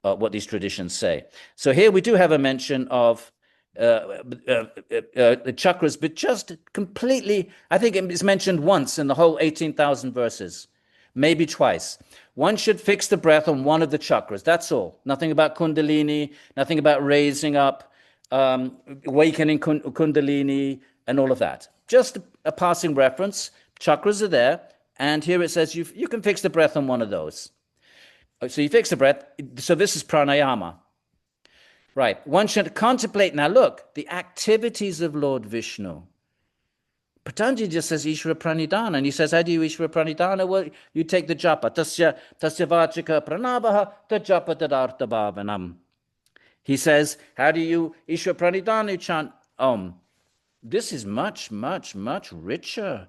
what these traditions say. So here we do have a mention of the chakras, but just completely, I think it's mentioned once in the whole 18,000 verses, maybe twice. One should fix the breath on one of the chakras. That's all. Nothing about Kundalini, nothing about raising up, awakening Kundalini, and all of that. Just a passing reference. Chakras are there, and here it says you can fix the breath on one of those. So you fix the breath. So this is pranayama. Right. One should contemplate. Now look, the activities of Lord Vishnu. Patanjali just says Ishvara Pranidhana, and he says, how do you Ishvara Pranidhana? Well, you take the japa. Tasya vachika pranavaha tajapa tadartha bhavanam. He says, how do you Ishvara Pranidhana? You chant Om. This is much, much, much richer.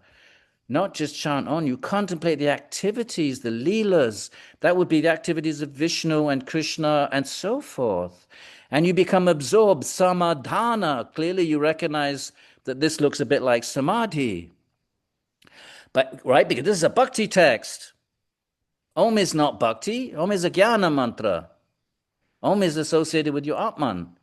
Not just chant on, you contemplate the activities, the leelas. That would be the activities of Vishnu and Krishna and so forth. And you become absorbed, samadhana. Clearly you recognize that this looks a bit like samadhi. But, right, because this is a bhakti text. Om is not bhakti. Om is a jnana mantra. Om is associated with your Atman.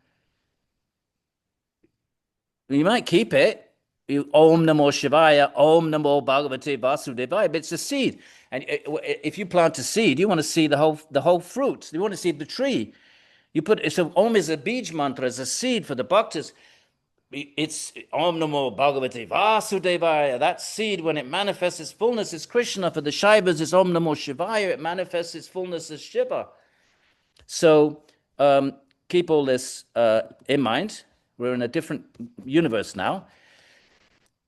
You might keep it. Om Namo Shivaya, Om Namo Bhagavate Vasudevaya, but it's a seed. And if you plant a seed, you want to see the whole fruit. You want to see the tree. So Om is a bij mantra, as a seed for the bhaktas. It's Om Namo Bhagavate Vasudevaya. That seed, when it manifests its fullness, is Krishna. For the Shaivas, it's Om Namo Shivaya. It manifests its fullness as Shiva. So keep all this in mind. We're in a different universe now.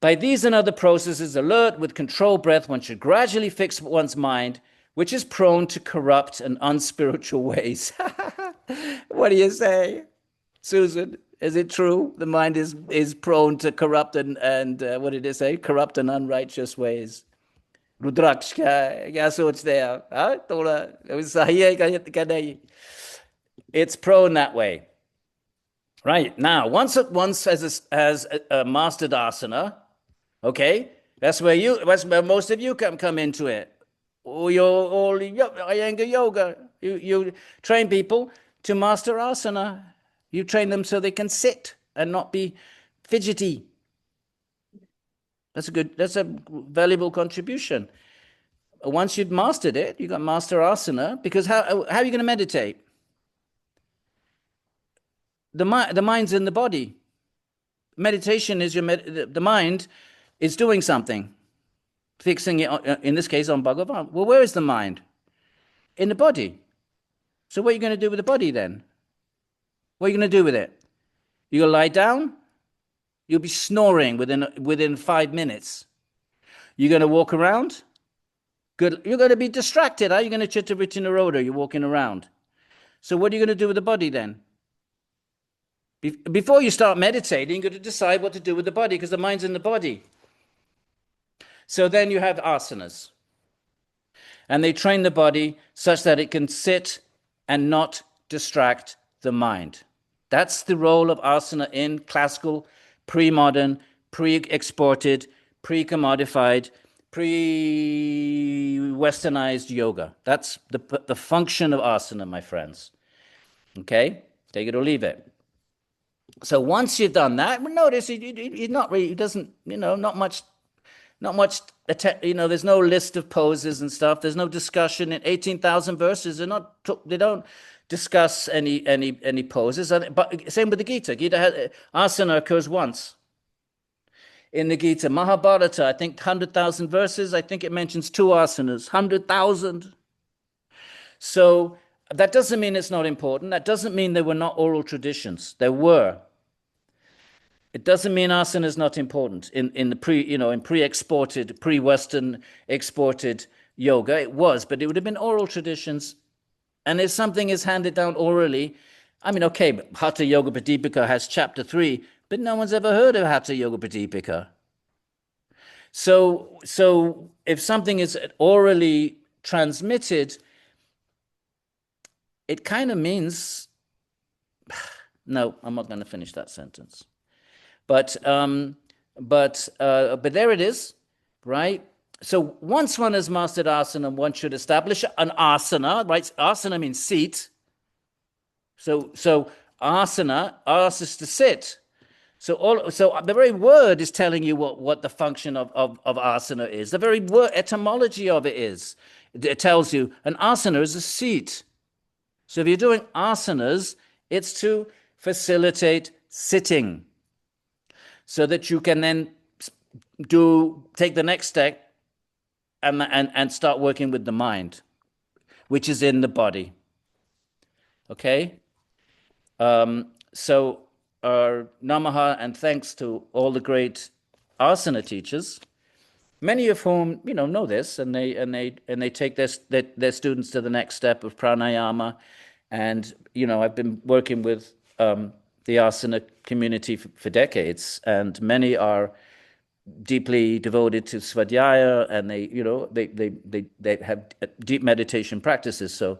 By these and other processes, alert with controlled breath, one should gradually fix one's mind, which is prone to corrupt and unspiritual ways. What do you say, Susan? Is it true? The mind is prone to corrupt and what did it say? Corrupt and unrighteous ways. Rudraksh kya sochte aap? Thoda sahi hai ka nahi? It's prone that way. Right, now, once has mastered asana, okay, that's where most of you come into it. Or all Iyengar yoga. You train people to master asana. You train them so they can sit and not be fidgety. That's a valuable contribution. Once you've mastered it, you got master asana, because how are you going to meditate? The mind's in the body. Meditation is the mind is doing something, fixing it, in this case on Bhagavan. Well, where is the mind? In the body. So what are you going to do with the body then? What are you going to do with it? You're going to lie down? You'll be snoring within 5 minutes. You're going to walk around? Good. You're going to be distracted. How are you going to chitta vritti nirodha? You're walking around. So what are you going to do with the body then? Before you start meditating, you've got to decide what to do with the body because the mind's in the body. So then you have asanas. And they train the body such that it can sit and not distract the mind. That's the role of asana in classical, pre-modern, pre-exported, pre-commodified, pre-westernized yoga. That's the function of asana, my friends. Okay? Take it or leave it. So once you've done that, notice he not really, he doesn't, not much, there's no list of poses and stuff. There's no discussion in 18,000 verses. They don't discuss any poses. But same with the Gita. Asana occurs once in the Gita. Mahabharata, I think 100,000 verses. I think it mentions 2 asanas, 100,000. So that doesn't mean it's not important. That doesn't mean there were not oral traditions. There were. It doesn't mean asana is not important in the pre-exported, pre-Western exported yoga. It was, but it would have been oral traditions. And if something is handed down orally, okay, but Hatha Yoga Pradipika has chapter 3, but no one's ever heard of Hatha Yoga Pradipika. So if something is orally transmitted, it kind of means, no, I'm not going to finish that sentence. But there it is, right? So once one has mastered asana, one should establish an asana, right? Asana means seat. So asana asks us to sit. So the very word is telling you what the function of asana is. The very word etymology of it is. It tells you an asana is a seat. So if you're doing asanas, it's to facilitate sitting, so that you can then take the next step and start working with the mind, which is in the body. Okay? So namaha and thanks to all the great asana teachers, many of whom know this, and they take their students to the next step of pranayama. And I've been working with the asana community for decades, and many are deeply devoted to Svādhyāya, and they have deep meditation practices. So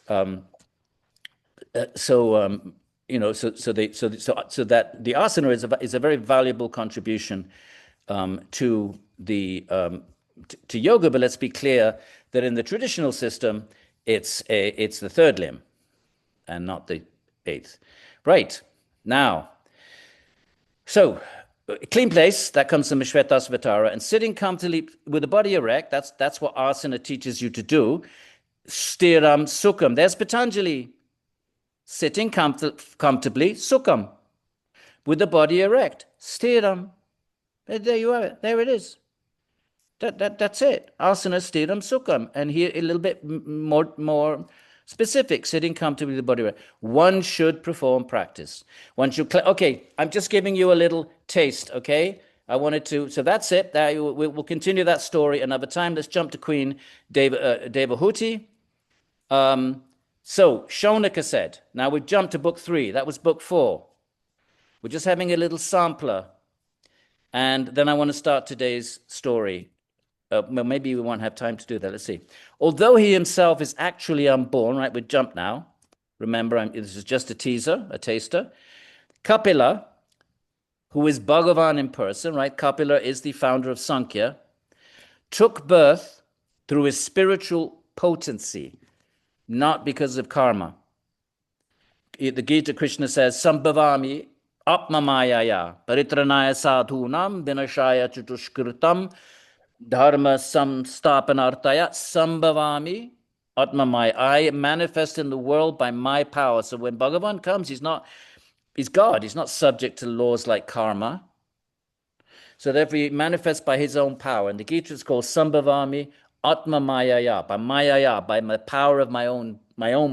that the asana is a very valuable contribution to yoga. But let's be clear that in the traditional system, it's the 3rd limb and not the 8th. Right. Now, so clean place, that comes from Shvetasvatara, and sitting comfortably with the body erect, that's what asana teaches you to do. Stiram sukham. There's Patanjali. Sitting comfortably, sukham. With the body erect. Stiram. There you have it. There it is. That's it. Asana, stiram, sukham. And here a little bit more specific, sitting comfortably with the body erect. One should perform practice. One should. Okay, I'm just giving you a little taste. Okay, I wanted to. So that's it. We'll continue that story another time. Let's jump to Queen Devahuti. So Shaunaka said. Now we've jumped to book 3. That was book 4. We're just having a little sampler, and then I want to start today's story. Well, maybe we won't have time to do that. Let's see. Although he himself is actually unborn, right? We jump now. Remember, this is just a teaser, a taster. Kapila, who is Bhagavan in person, right? Kapila is the founder of Sankhya, took birth through his spiritual potency, not because of karma. The Gita, Krishna says, Sambhavami apmamayaya paritranaya sadhunam vinashaya chatushkritam dharma samstapanartaya sambhavami atmamaya. I manifest in the world by my power. So when Bhagavan comes, he's God. He's not subject to laws like karma. So therefore he manifests by his own power. And the Gita is called Sambhavami Atmamayaya, by mayaya, by the power of my own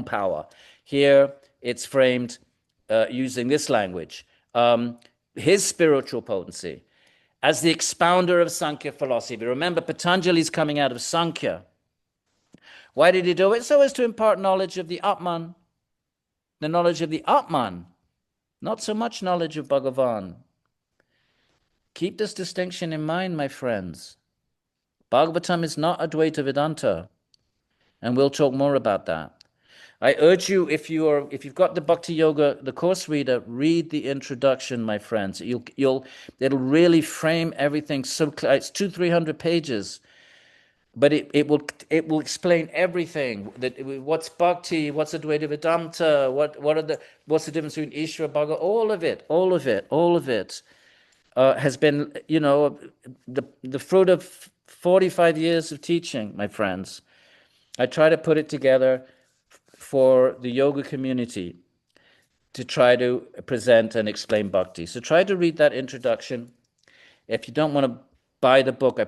power. Here it's framed using this language. His spiritual potency as the expounder of Sankhya philosophy. Remember, Patanjali's coming out of Sankhya. Why did he do it? So as to impart knowledge of the Atman, the knowledge of the Atman. not so much knowledge of Bhagavan. Keep this distinction in mind, my friends. Bhagavatam is not Advaita Vedanta, and we'll talk more about that. I urge you, if you've got the Bhakti Yoga, the course reader, read the introduction, my friends. It'll really frame everything so clear. It's 200-300 pages, but it will explain everything. What's Bhakti, what's Advaita Vedanta, what's the difference between Ishvara, Bhagavan, all of it has been, the fruit of 45 years of teaching, my friends. I try to put it together for the yoga community to try to present and explain bhakti. So try to read that introduction. If you don't want to buy the book, I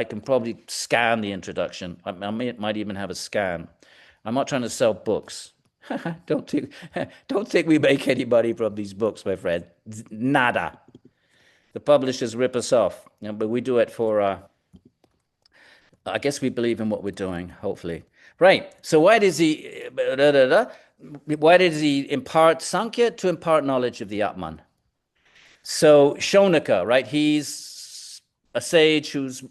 can probably scan the introduction. I might even have a scan. I'm not trying to sell books. Don't think we make any money from these books, my friend. Nada. The publishers rip us off, but we do it for. I guess we believe in what we're doing. Hopefully, right. So why does he? Why does he impart Sankhya? To impart knowledge of the Atman. So Shaunaka, right? He's a sage who's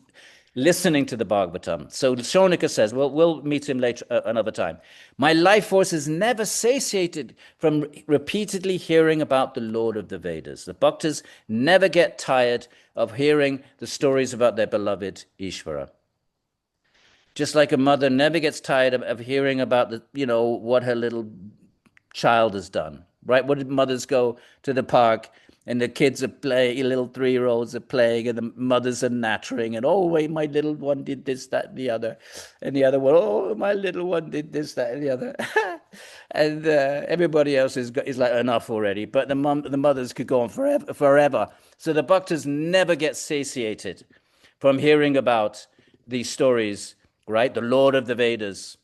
listening to the Bhagavatam. So Shaunaka says, well, we'll meet him later, another time. My life force is never satiated from repeatedly hearing about the Lord of the Vedas. The bhaktas never get tired of hearing the stories about their beloved Ishvara. Just like a mother never gets tired of hearing about what her little child has done, right? What did mothers go to the park and the kids are playing, little 3-year-olds are playing, and the mothers are nattering, and oh, wait, my little one did this, that, and the other. And the other one, oh, my little one did this, that, and the other. And everybody else is like, enough already. But the mothers could go on forever. So the bhaktas never get satiated from hearing about these stories, right? The Lord of the Vedas.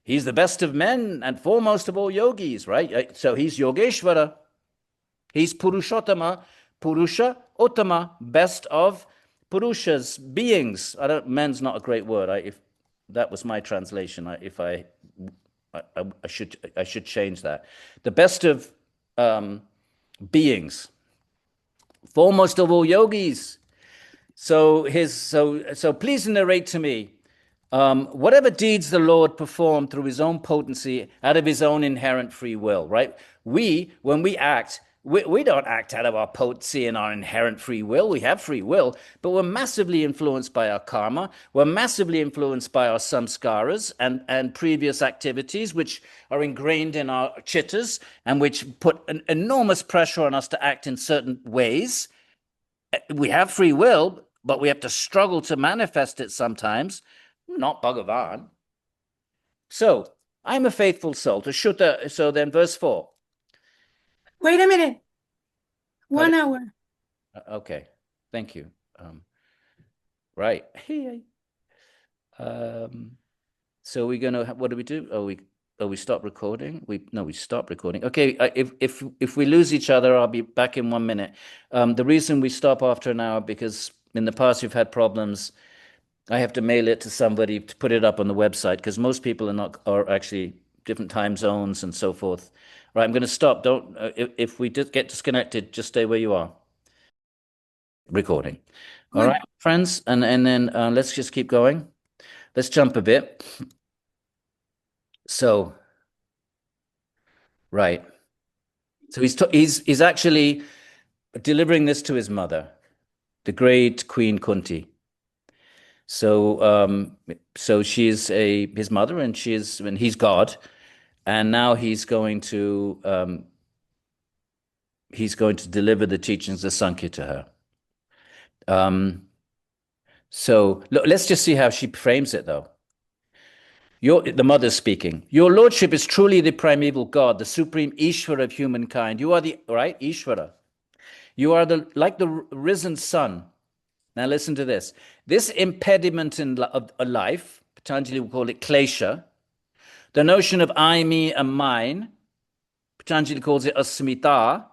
He's the best of men and foremost of all yogis, right? So he's Yogeshvara. He's Purushottama, Purusha Uttama, best of Purushas, beings. Men's not a great word. If that was my translation, I should change that. The best of beings, foremost of all yogis. So please narrate to me whatever deeds the Lord performed through his own potency, out of his own inherent free will, right? When we act, we don't act out of our potency and our inherent free will. We have free will, but we're massively influenced by our karma. We're massively influenced by our samskaras and previous activities, which are ingrained in our chittas and which put an enormous pressure on us to act in certain ways. We have free will, but we have to struggle to manifest it sometimes. Not Bhagavan. So, I'm a faithful soul. To Shuddha, so then verse 4. Wait a minute. 1 Pardon? hour. Okay, thank you. Right. So we're gonna. What do we do? We stop recording. We stop recording. Okay. If we lose each other, I'll be back in 1 minute. The reason we stop after an hour because in the past we've had problems. I have to mail it to somebody to put it up on the website because most people are actually different time zones and so forth. Right, I'm going to stop. Don't if we get disconnected, just stay where you are. Recording. All Good. right, friends, and then let's just keep going. Let's jump a bit. So, right. So he's actually delivering this to his mother, the great Queen Kunti. So she's his mother, and he's God, and now he's going to deliver the teachings of Sankhya to her. So let's just see how she frames it, though. The mother's speaking. Your lordship is truly the primeval God, the supreme Ishvara of humankind. You are the right Ishvara. You are like the risen sun. Now listen to this. This impediment of a life, Patanjali will call it klesha. The notion of I, me, and mine, Patanjali calls it asmita.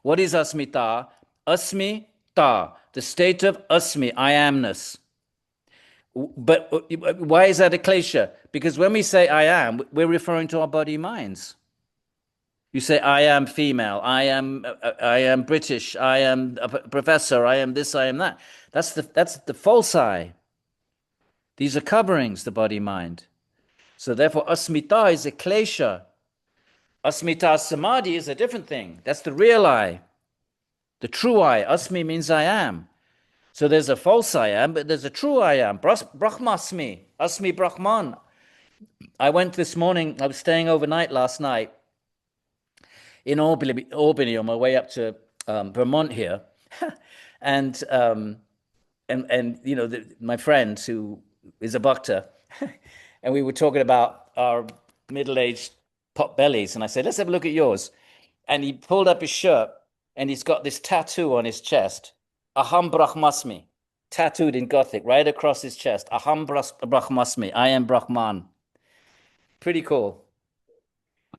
What is asmita? Asmita, the state of asmi, I amness. But why is that a klesha? Because when we say I am, we're referring to our body minds. You say, I am female, I am British, I am a professor, I am this, I am that. That's the false I. These are coverings, the body-mind. So therefore, asmita is a klesha. Asmita samadhi is a different thing. That's the real I, the true I. Asmi means I am. So there's a false I am, but there's a true I am. Brahmasmi, Asmi Brahman. I went this morning, I was staying overnight last night in Albany on my way up to Vermont here. and you know, my friend who is a bhakta, and we were talking about our middle-aged pot bellies. And I said, let's have a look at yours. And he pulled up his shirt and he's got this tattoo on his chest. Aham Brahmasmi, tattooed in Gothic, right across his chest. Aham Brahmasmi, I am Brahman. Pretty cool.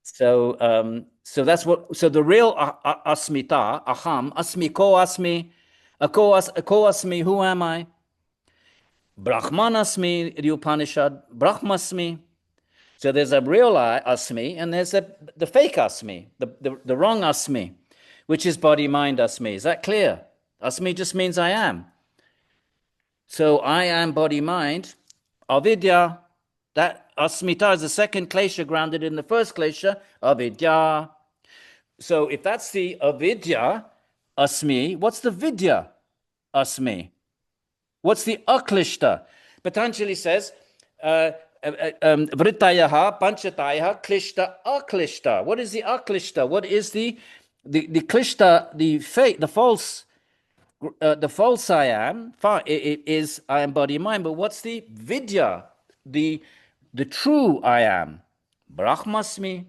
So, so that's what. So the real asmita, aham, asmi, ko asmi, ko asmi. Who am I? Brahmanasmi, the Upanishad. Brahmasmi. So there's a real I, asmi, and there's the fake asmi, the wrong asmi, which is body-mind asmi. Is that clear? Asmi just means I am. So I am body-mind. Avidya, that asmita is the second klesha grounded in the first klesha, avidya. So if that's the avidya, asmi, what's the vidya, asmi? What's the aklishta? Patanjali says, vrittayaha, panchatayaha, klishta, aklishta. What is the aklishta? What is the klishta, the fake, the false I am? It is I am body and mind. But what's the vidya? The true I am. Brahmasmi,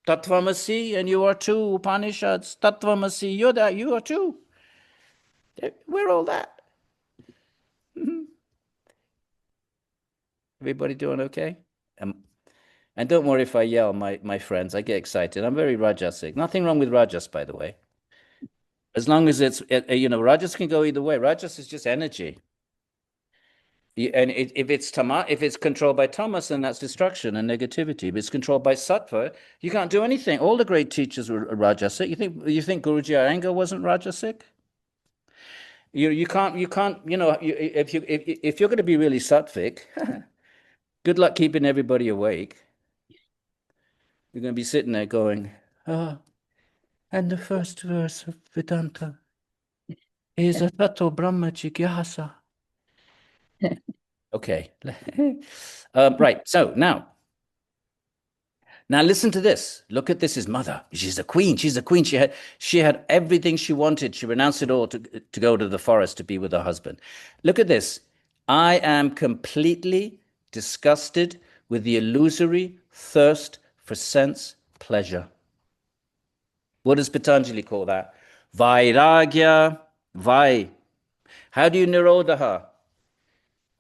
Tattvamasi, and you are too. Upanishads, Tattvamasi, you're that, you are too. We're all that. Everybody doing okay? And don't worry if I yell, my friends. I get excited. I'm very rajasic. Nothing wrong with rajas, by the way. As long as it's, you know, rajas can go either way. Rajas is just energy. And if it's controlled by tamas, then that's destruction and negativity. If it's controlled by sattva, you can't do anything. All the great teachers were rajasic. You think Guruji Iyengar wasn't rajasic? You can't, you know, if you're going to be really sattvic, good luck keeping everybody awake. You're going to be sitting there going, and the first verse of Vedanta is a tato brahma jigyasa. Okay. Right. So now listen to this. Look at this. His mother. She's a queen. She's a queen. She had everything she wanted. She renounced it all to go to the forest to be with her husband. Look at this. I am completely disgusted with the illusory thirst for sense pleasure. What does Patanjali call that? Vairagya. Vai. How do you nirodha?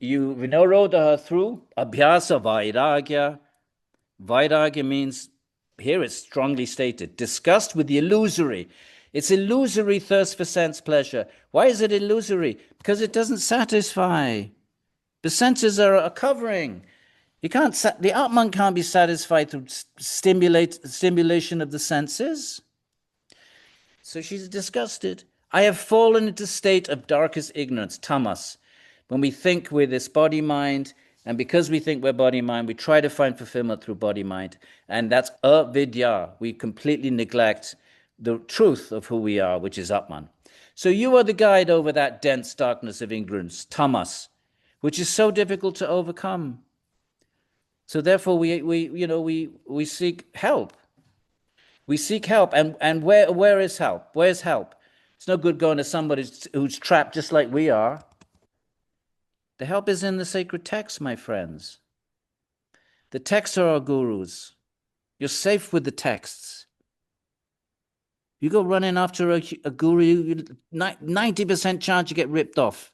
You nirodha through abhyasa vairagya. Vairagya means, here it's strongly stated, disgust with the illusory. It's illusory thirst for sense pleasure. Why is it illusory? Because it doesn't satisfy. The senses are a covering. The Atman can't be satisfied through stimulation of the senses. So she's disgusted. I have fallen into a state of darkest ignorance, tamas. When we think we're this body-mind, and because we think we're body-mind, we try to find fulfillment through body-mind. And that's avidya. We completely neglect the truth of who we are, which is Atman. So you are the guide over that dense darkness of ignorance, tamas, which is so difficult to overcome. So therefore, we seek help. We seek help. And where is help? Where's help? It's no good going to somebody who's trapped just like we are. The help is in the sacred texts, my friends. The texts are our gurus. You're safe with the texts. You go running after a guru, 90% chance you get ripped off.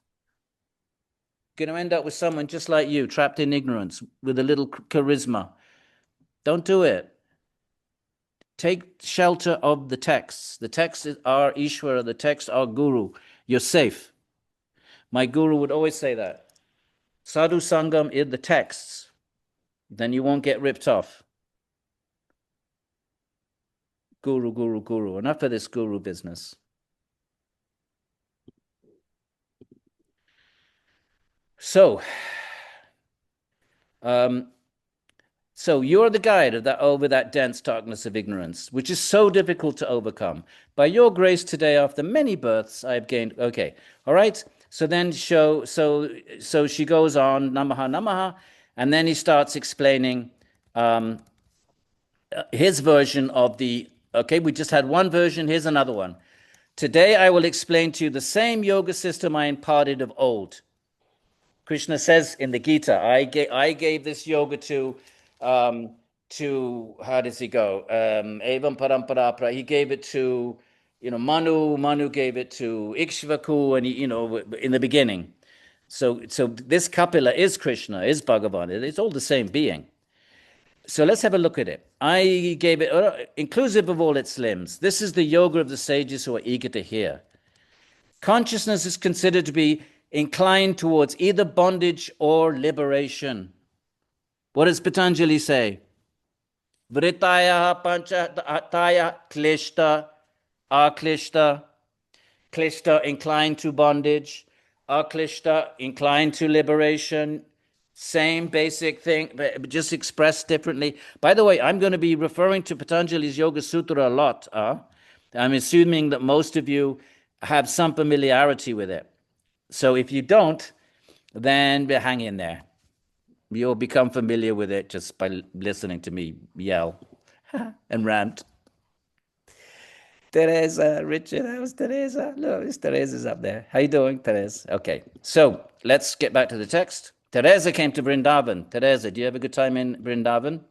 You're going to end up with someone just like you, trapped in ignorance, with a little charisma. Don't do it. Take shelter of the texts. The texts are Ishvara, the texts are guru. You're safe. My guru would always say that. Sadhu Sangam in the texts, then you won't get ripped off. Guru, guru, guru. Enough of this guru business. So, so you're the guide of that over that dense darkness of ignorance, which is so difficult to overcome. By your grace today, after many births, I have gained. Okay, all right. So then so she goes on, namaha, namaha, and then he starts explaining his version of the. Okay, we just had one version. Here's another one. Today I will explain to you the same yoga system I imparted of old. Krishna says in the Gita, I gave this yoga to how does he go? Evam parampara. He gave it to, Manu. Manu gave it to Ikshvaku, and in the beginning. So this Kapila is Krishna, is Bhagavan. It's all the same being. So let's have a look at it. I gave it, inclusive of all its limbs. This is the yoga of the sages who are eager to hear. Consciousness is considered to be inclined towards either bondage or liberation. What does Patanjali say? Vritaya panchataya klishta, aklishta. Klishta, inclined to bondage. Aklishta, inclined to liberation. Same basic thing, but just expressed differently. By the way, I'm going to be referring to Patanjali's Yoga Sutra a lot. I'm assuming that most of you have some familiarity with it. So if you don't, then hang in there. You'll become familiar with it just by listening to me yell and rant. Teresa, Richard, how's Teresa? Look, Teresa's up there. How you doing, Teresa? Okay, so let's get back to the text. Teresa came to Vrindavan. Teresa, do you have a good time in Vrindavan?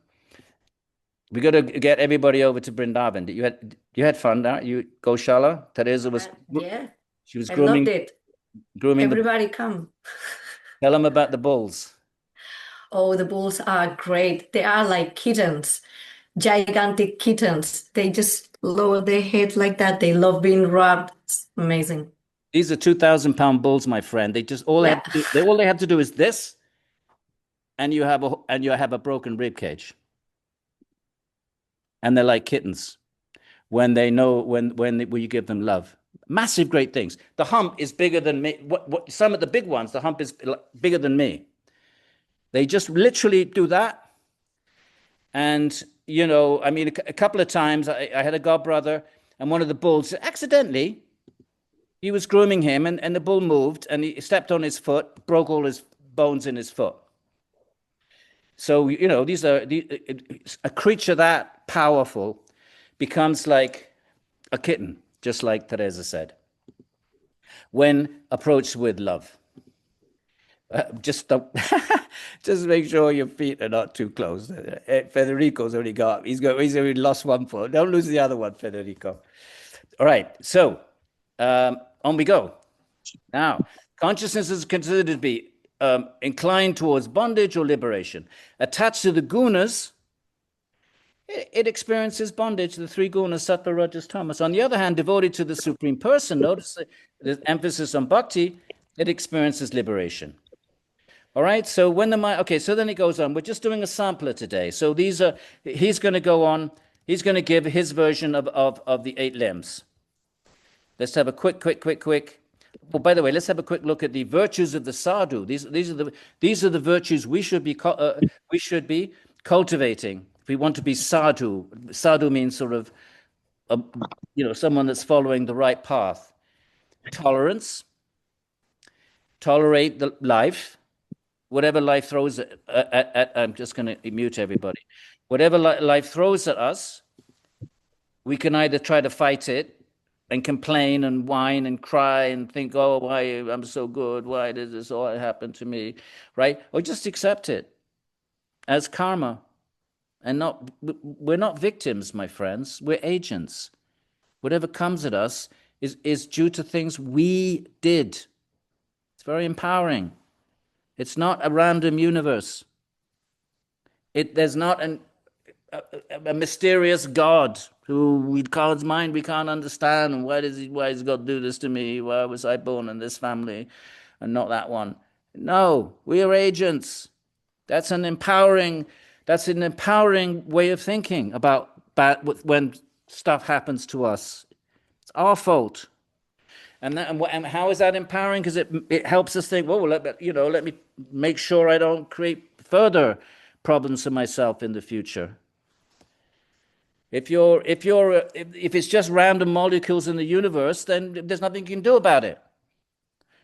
We got to get everybody over to Vrindavan. You had fun there? You Goshala? Teresa was yeah, she was I grooming loved it. grooming Everybody come. Tell them about the bulls. Oh, the bulls are great. They are like kittens, gigantic kittens. They just lower their head like that. They love being rubbed. It's amazing. These are 2,000-pound bulls, my friend. They just all Yeah. they have to do is this, and you have a broken rib cage. And they're like kittens when they know when you give them love. Massive, great things. The hump is bigger than me. What some of the big ones, the hump is bigger than me. They just literally do that. And I mean, a couple of times I had a godbrother, and one of the bulls accidentally. He was grooming him, and the bull moved, and he stepped on his foot, broke all his bones in his foot. So, a creature that powerful becomes like a kitten, just like Teresa said, when approached with love. Just make sure your feet are not too close. Federico's already he's already lost one foot. Don't lose the other one, Federico. All right, so on we go. Now, consciousness is considered to be inclined towards bondage or liberation. Attached to the gunas, it experiences bondage, the three gunas, sattva, rajas, tamas. On the other hand, devoted to the Supreme Person, notice the emphasis on bhakti, it experiences liberation. All right, so when the mind, okay, so then it goes on. We're just doing a sampler today. So he's going to go on, he's going to give his version of the 8 limbs. Let's have a quick. Well, by the way, let's have a quick look at the virtues of the sadhu. These are the virtues we should be cultivating if we want to be sadhu. Sadhu means sort of, someone that's following the right path. Tolerance. Tolerate the life, whatever life throws at I'm just going to mute everybody. Whatever life throws at us, we can either try to fight it and complain and whine and cry and think, oh, why I'm so good, why did this all happen to me, right? Or just accept it as karma. And we're not victims, my friends, we're agents. Whatever comes at us is due to things we did. It's very empowering. It's not a random universe. There's not a mysterious God who God's mind we can't understand. And why does God do this to me? Why was I born in this family and not that one? No, we are agents. That's an empowering way of thinking about when stuff happens to us. It's our fault. And how is that empowering? Because it helps us think, well, let me make sure I don't create further problems for myself in the future. If it's just random molecules in the universe, then there's nothing you can do about it.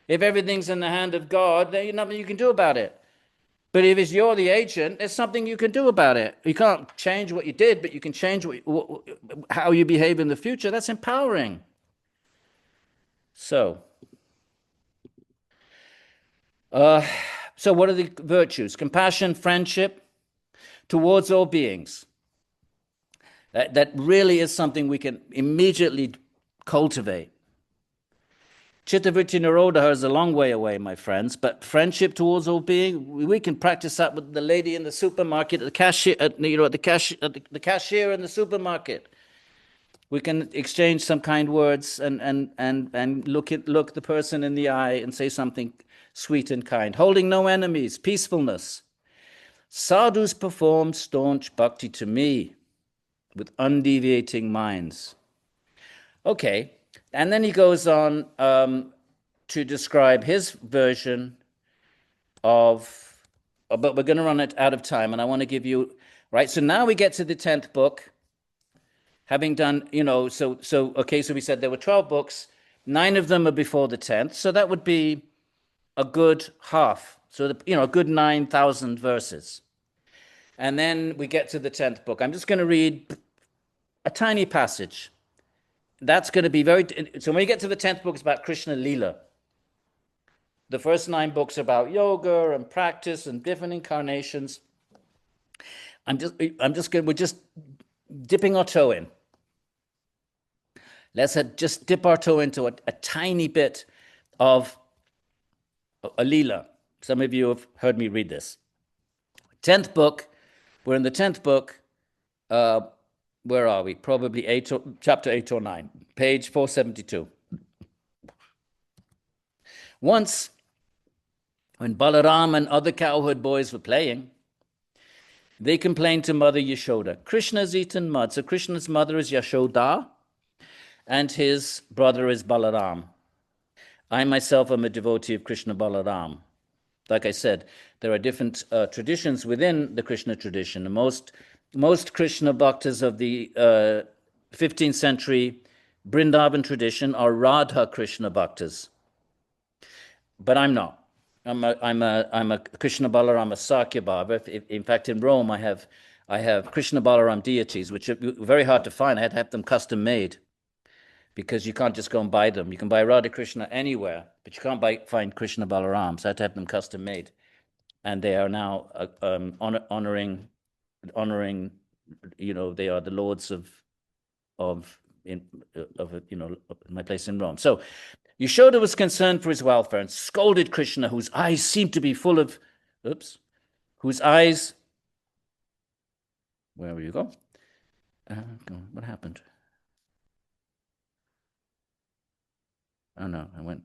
If everything's in the hand of God, then there's nothing you can do about it. But if you're the agent, there's something you can do about it. You can't change what you did, but you can change how you behave in the future. That's empowering. So what are the virtues? Compassion, friendship towards all beings. That really is something we can immediately cultivate. Chittavritti Nirodha is a long way away, my friends, but friendship towards all being, we can practice that with the lady in the supermarket, the cashier in the supermarket. We can exchange some kind words and look the person in the eye and say something sweet and kind. Holding no enemies, peacefulness. Sadhus perform staunch bhakti to me with undeviating minds. Okay, and then he goes on to describe his version of, but we're going to run it out of time, and I want to give you, right? So now we get to the 10th book, having done, so we said there were 12 books, 9 of them are before the 10th, so that would be a good half, so a good 9,000 verses. And then we get to the 10th book. I'm just going to read a tiny passage. That's going to be so when you get to the 10th book, it's about Krishna Lila. The first 9 books are about yoga and practice and different incarnations. We're just dipping our toe in. Let's just dip our toe into a tiny bit of a Lila. Some of you have heard me read this. 10th book, we're in the 10th book. Where are we? Probably chapter 8 or 9, page 472. Once, when Balaram and other cowherd boys were playing, they complained to Mother Yashoda, Krishna's eaten mud. So Krishna's mother is Yashoda, and his brother is Balaram. I myself am a devotee of Krishna Balaram. Like I said, there are different traditions within the Krishna tradition. Most Krishna bhaktas of the 15th century Vrindavan tradition are Radha Krishna bhaktas, but I'm not. I'm a Krishna Balarama Sakya Bhava. In fact, in Rome, I have Krishna Balaram deities, which are very hard to find. I had to have them custom made because you can't just go and buy them. You can buy Radha Krishna anywhere, but you can't find Krishna Balaram. So I had to have them custom made, and they are now honoring. They are the lords of my place in Rome. So Yashoda was concerned for his welfare and scolded Krishna, whose eyes seemed to be full of, where will you go? What happened? Oh no, I went.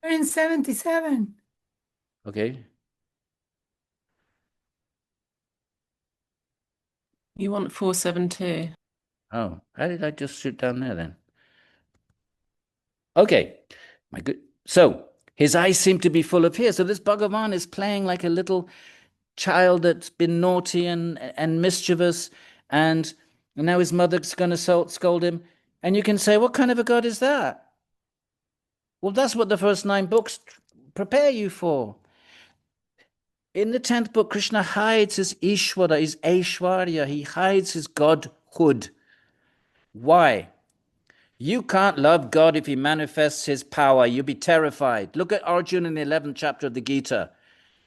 We're in 77. Okay. You want 472. Oh, how did I just shoot down there then? Okay, so his eyes seem to be full of tears. So this Bhagavan is playing like a little child that's been naughty and mischievous, and now his mother's going to scold him. And you can say, what kind of a God is that? Well, that's what the first 9 books prepare you for. In the 10th book, Krishna hides his Ishvara, his Aishwarya. He hides his godhood. Why? You can't love God if he manifests his power. You'll be terrified. Look at Arjuna in the 11th chapter of the Gita.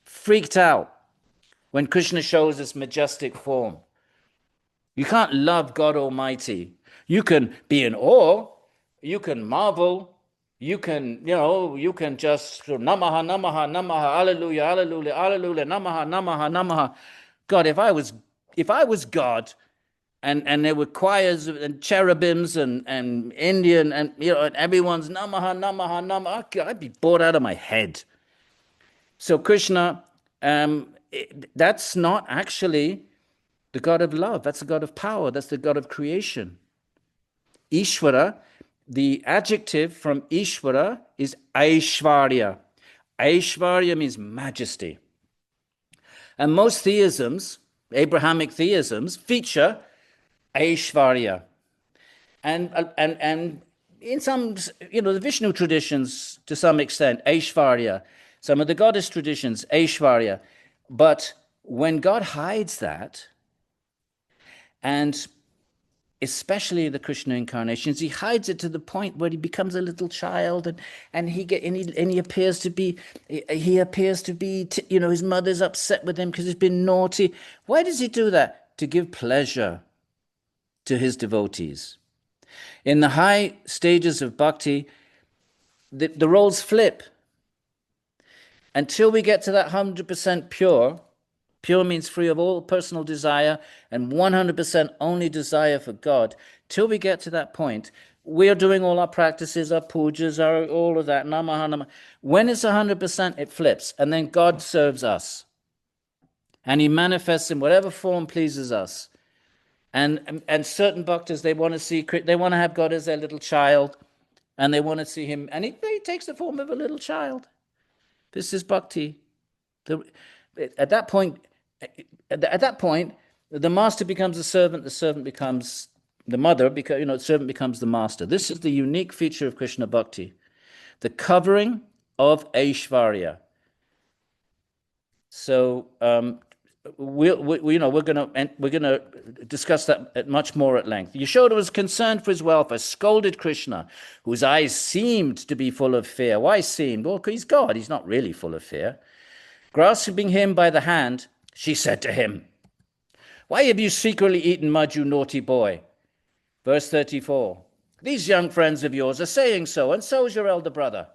Freaked out when Krishna shows his majestic form. You can't love God Almighty. You can be in awe. You can marvel. You can just namaha, namaha, namaha, hallelujah, hallelujah, hallelujah, namaha, namaha, namaha. God, if I was God, and there were choirs and cherubims and Indian and everyone's namaha, namaha, namaha, I'd be bored out of my head. So Krishna, that's not actually the God of love. That's the God of power. That's the God of creation. Ishvara, the adjective from Ishvara is Aishvarya. Aishvarya means majesty. And most theisms, Abrahamic theisms, feature Aishvarya. And in some, the Vishnu traditions, to some extent, Aishvarya. Some of the goddess traditions, Aishvarya. But when God hides that, and especially the Krishna incarnations, he hides it to the point where he becomes a little child, and he appears to be, his mother's upset with him because he's been naughty. Why does he do that? To give pleasure to his devotees. In the high stages of bhakti, the roles flip. Until we get to that 100% pure, pure means free of all personal desire and 100% only desire for God. Till we get to that point, we are doing all our practices, our pujas, all of that, namaha, namaha. When it's 100%, it flips, and then God serves us. And he manifests in whatever form pleases us. And certain bhaktas, they want to have God as their little child, and they want to see him, and he takes the form of a little child. This is bhakti. At that point, the master becomes the servant becomes the mother, because the servant becomes the master. This is the unique feature of Krishna bhakti, the covering of Aishvarya. So we're going to discuss that much more at length. Yashoda was concerned for his welfare, scolded Krishna, whose eyes seemed to be full of fear. Why seemed? Well, he's God. He's not really full of fear. Grasping him by the hand, she said to him, "Why have you secretly eaten mud, you naughty boy?" Verse 34. "These young friends of yours are saying so, and so is your elder brother."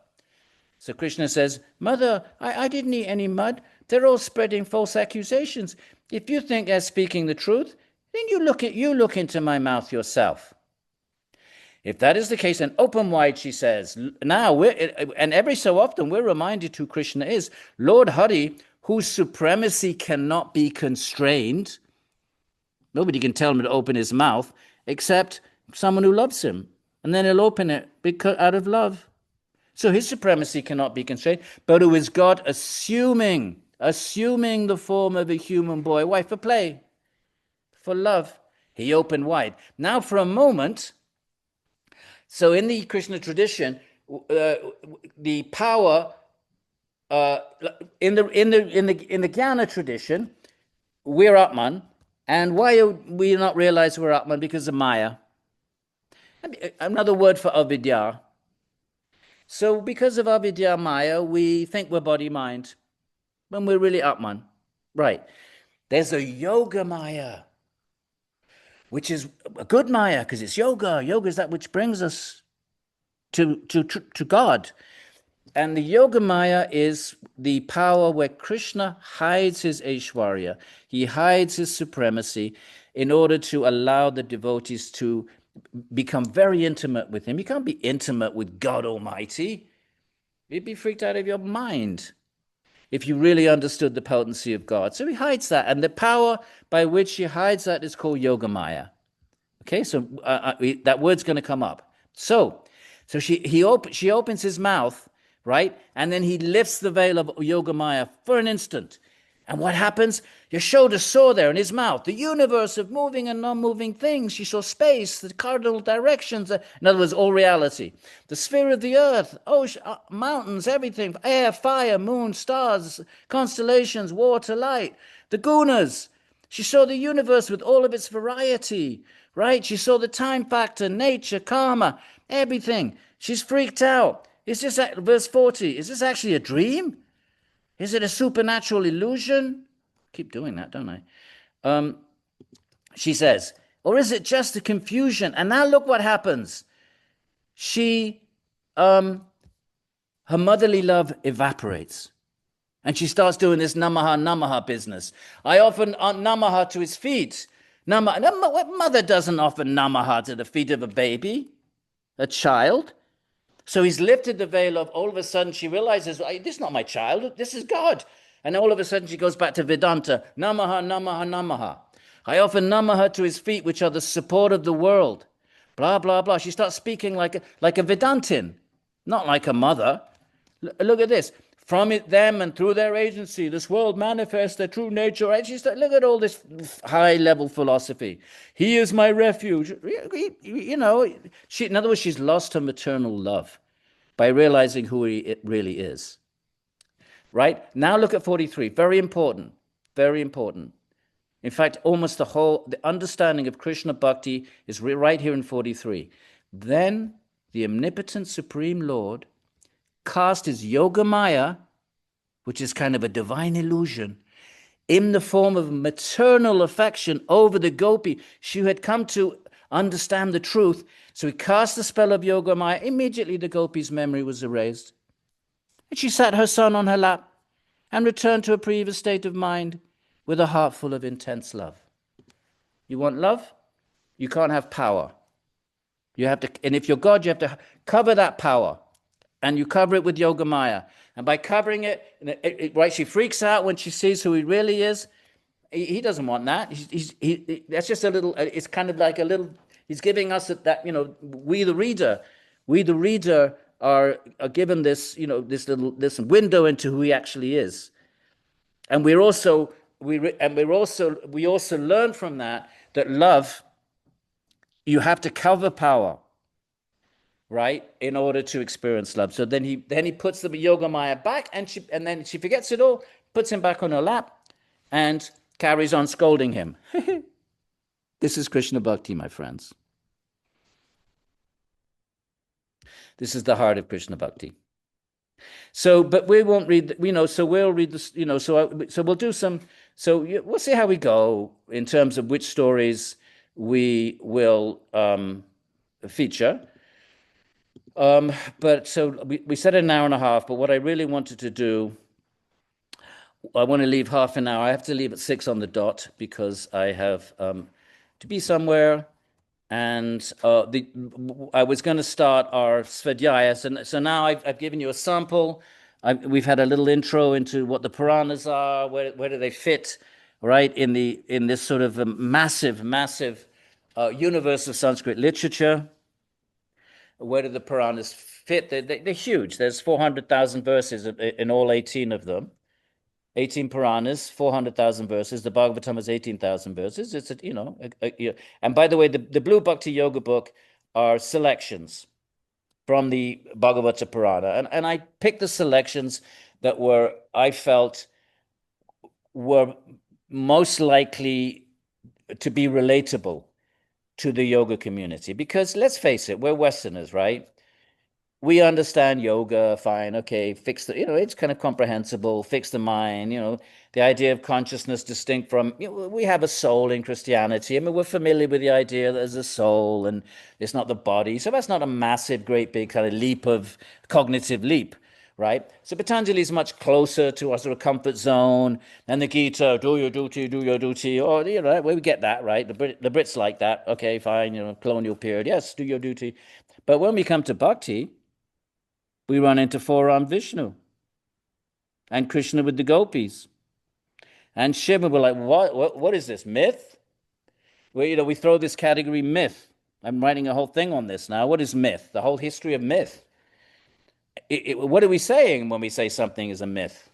So Krishna says, "Mother, I didn't eat any mud. They're all spreading false accusations. If you think they're speaking the truth, then you look into my mouth yourself." If that is the case, then open wide, she says. Now, and every so often, we're reminded who Krishna is. Lord Hari, whose supremacy cannot be constrained. Nobody can tell him to open his mouth except someone who loves him. And then he'll open it out of love. So his supremacy cannot be constrained, but who is God assuming the form of a human boy. Why? For play, for love. He opened wide. Now for a moment, so in the Krishna tradition, the power in the Jnana tradition, we're Atman, and why do we not realize we're Atman? Because of Maya. Another word for avidya. So because of avidya, Maya, we think we're body mind, when we're really Atman. Right. There's a yoga Maya, which is a good Maya, because it's yoga. Yoga is that which brings us to God. And the yoga Maya is the power where Krishna hides his Aishwarya. He hides his supremacy in order to allow the devotees to become very intimate with him. You can't be intimate with God Almighty. You'd be freaked out of your mind if you really understood the potency of God. So he hides that. And the power by which he hides that is called yoga Maya. Okay, so that word's going to come up. So she opens his mouth, right? And then he lifts the veil of yoga Maya for an instant. And what happens? Yashoda saw there in his mouth the universe of moving and non-moving things. She saw space, the cardinal directions. In other words, all reality. The sphere of the earth, ocean, mountains, everything, air, fire, moon, stars, constellations, water, light, the gunas. She saw the universe with all of its variety, right? She saw the time factor, nature, karma, everything. She's freaked out. Is this, verse 40, is this actually a dream? Is it a supernatural illusion? Keep doing that, don't I? She says, or is it just a confusion? And now look what happens. Her motherly love evaporates. And she starts doing this namaha, namaha business. I offer namaha to his feet. What mother doesn't offer namaha to the feet of a baby, a child? So he's lifted the veil of, all of a sudden she realizes, this is not my child, this is God. And all of a sudden she goes back to Vedanta, namaha, namaha, namaha. I offer Namaha to his feet, which are the support of the world. Blah, blah, blah. She starts speaking like a Vedantin, not like a mother. Look at this. From them and through their agency, this world manifests their true nature. Right? Look at all this high-level philosophy. He is my refuge. In other words, she's lost her maternal love by realizing who he really is. Right? Now look at 43. Very important. Very important. In fact, almost the understanding of Krishna Bhakti is right here in 43. Then the omnipotent Supreme Lord cast his Yogamaya, which is kind of a divine illusion, in the form of maternal affection over the gopi. She had come to understand the truth. So he cast the spell of Yogamaya. Immediately the gopi's memory was erased. And she sat her son on her lap and returned to a previous state of mind with a heart full of intense love. You want love? You can't have power. You have to, and if you're God, you have to cover that power. And you cover it with Yogamaya. And by covering it, right, she freaks out when she sees who he really is. He doesn't want that. That's just a little, it's kind of like a little, he's giving us that, we the reader are given this, this window into who he actually is. And we also learn from that love, you have to cover power, right, in order to experience love. So then he puts the Yogamaya back, and then she forgets it all, puts him back on her lap, and carries on scolding him. This is Krishna Bhakti, my friends. This is the heart of Krishna Bhakti. So, but we won't read, so we'll read this, so we'll do some, we'll see how we go in terms of which stories we will feature. But so we said an hour and a half, but what I really wanted to do, I want to leave half an hour. I have to leave at 6 on the dot because I have to be somewhere. And I was going to start our Svādhyāya. So now I've given you a sample. We've had a little intro into what the Purāṇas are, where do they fit, right, in this sort of massive universe of Sanskrit literature. Where do the Purāṇas fit? They're huge. There's 400,000 verses in all 18 of them. 18 Puranas, 400,000 verses. The Bhagavatam has 18,000 verses. It's and by the way, the Blue Bhakti Yoga book are selections from the Bhāgavata Purāṇa, and I picked the selections that I felt were most likely to be relatable to the yoga community, because let's face it, we're Westerners, right? We understand yoga, fine, okay, fix the, it's kind of comprehensible, fix the mind, the idea of consciousness distinct from, we have a soul in Christianity. I mean, we're familiar with the idea that there's a soul and it's not the body. So that's not a massive, great big kind of cognitive leap, right? So Patanjali is much closer to our sort of comfort zone, and the Gita, do your duty, or, we get that, right? The Brits like that, okay, fine, colonial period, yes, do your duty. But when we come to Bhakti, we run into four-armed Vishnu and Krishna with the gopis and Shiva. We're like, what is this, myth? We throw this category myth. I'm writing a whole thing on this now. What is myth? The whole history of myth. What are we saying when we say something is a myth?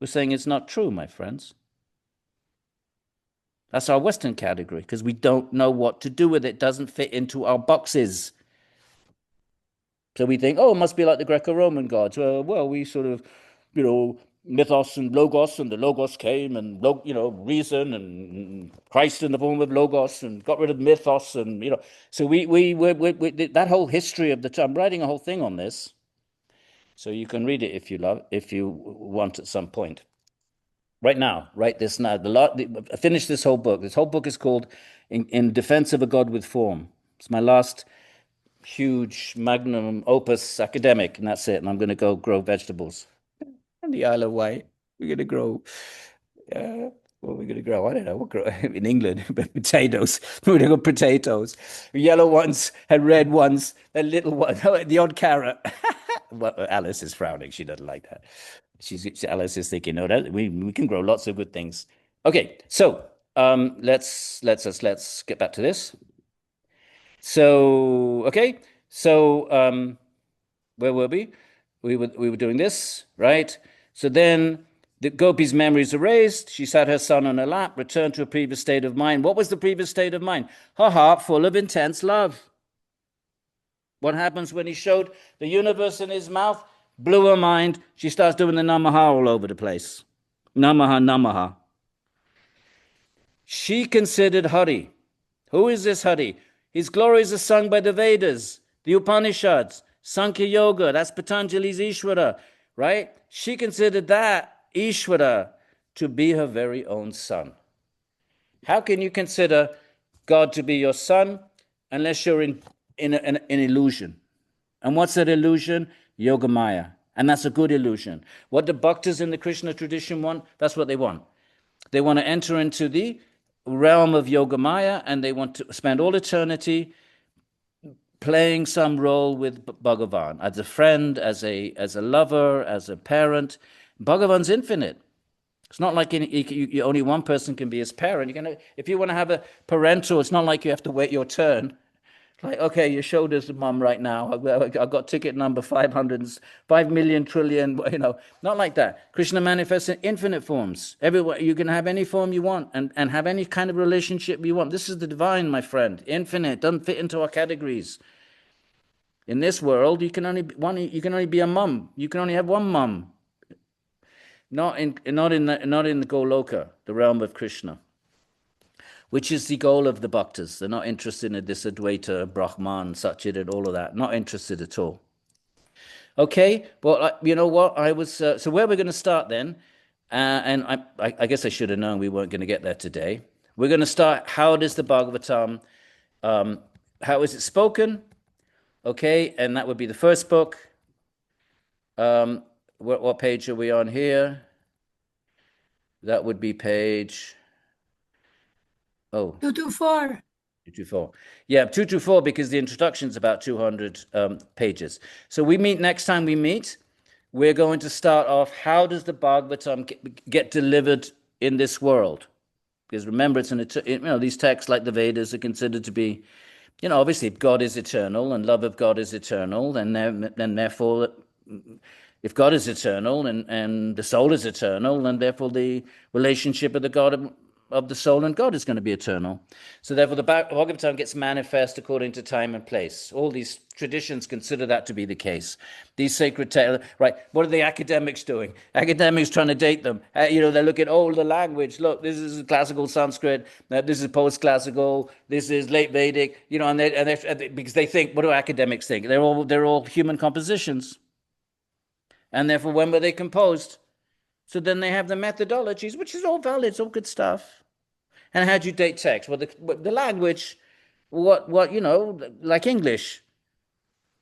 We're saying it's not true, my friends. That's our Western category, because we don't know what to do with it. It doesn't fit into our boxes. So we think, it must be like the Greco-Roman gods. Well, we sort of, mythos and logos, and the logos came, and reason, and Christ in the form of logos, and got rid of mythos, and So we that whole history of I'm writing a whole thing on this, so you can read it if you want at some point. Right now, write this now. Finish this whole book. This whole book is called "In Defense of a God with Form." It's my last huge magnum opus academic, and that's it. And I'm going to go grow vegetables on the Isle of Wight. We're going to grow, what are we going to grow? I don't know. We'll grow in England, potatoes. We're going to grow potatoes, yellow ones and red ones, and little ones, the odd carrot. Well, Alice is frowning. She doesn't like that. Alice is thinking, no, we can grow lots of good things. Okay, so let's get back to this. So, okay. So, where were we? We were doing this, right? So then the Gopi's memory is erased. She sat her son on her lap, returned to a previous state of mind. What was the previous state of mind? Her heart full of intense love. What happens when he showed the universe in his mouth? Blew her mind. She starts doing the namaha all over the place. Namaha, namaha. She considered Hari. Who is this Hari? His glories are sung by the Vedas, the Upanishads, Sankhya Yoga, that's Patanjali's Ishvara, right? She considered that Ishvara to be her very own son. How can you consider God to be your son unless you're in an illusion? And what's that illusion? Yogamaya. And that's a good illusion. What the bhaktas in the Krishna tradition want, that's what they want. They want to enter into the realm of Yogamaya, and they want to spend all eternity playing some role with Bhagavan, as a friend, as a lover, as a parent. Bhagavan's infinite. It's not like only one person can be his parent. If you want to have a parental, it's not like you have to wait your turn. Like, okay, your shoulder's mum right now. I've got ticket number 5 million trillion, not like that. Krishna manifests in infinite forms. Everywhere you can have any form you want and have any kind of relationship you want. This is the divine, my friend. Infinite, doesn't fit into our categories. In this world, you can only be a mum. You can only have one mum. Not in the Goloka, the realm of Krishna, which is the goal of the bhaktas. They're not interested in this Advaita, Brahman, Satchit, all of that. Not interested at all. Okay, well, you know what? I was so where we're going to start then, and I guess I should have known we weren't going to get there today. We're going to start. How does the Bhagavatam? How is it spoken? Okay, and that would be the first book. What page are we on here? That would be page. 224. 224. Yeah, 224, because the introduction is about 200 pages. So we meet next time we meet. We're going to start off. How does the Bhagavatam get delivered in this world? Because remember, these texts like the Vedas are considered to be, obviously God is eternal and love of God is eternal, then therefore, if God is eternal and the soul is eternal, then therefore the relationship of the God of the soul and God is going to be eternal. So therefore the Bhagavatam gets manifest according to time and place. All these traditions consider that to be the case. These sacred texts, right? What are the academics doing? Academics trying to date them. They look at the language. Look, this is classical Sanskrit. This is post-classical. This is late Vedic. And they because they think, what do academics think? They're all human compositions. And therefore, when were they composed? So then they have the methodologies, which is all valid, it's all good stuff. And how do you date text? Well, the language, like English,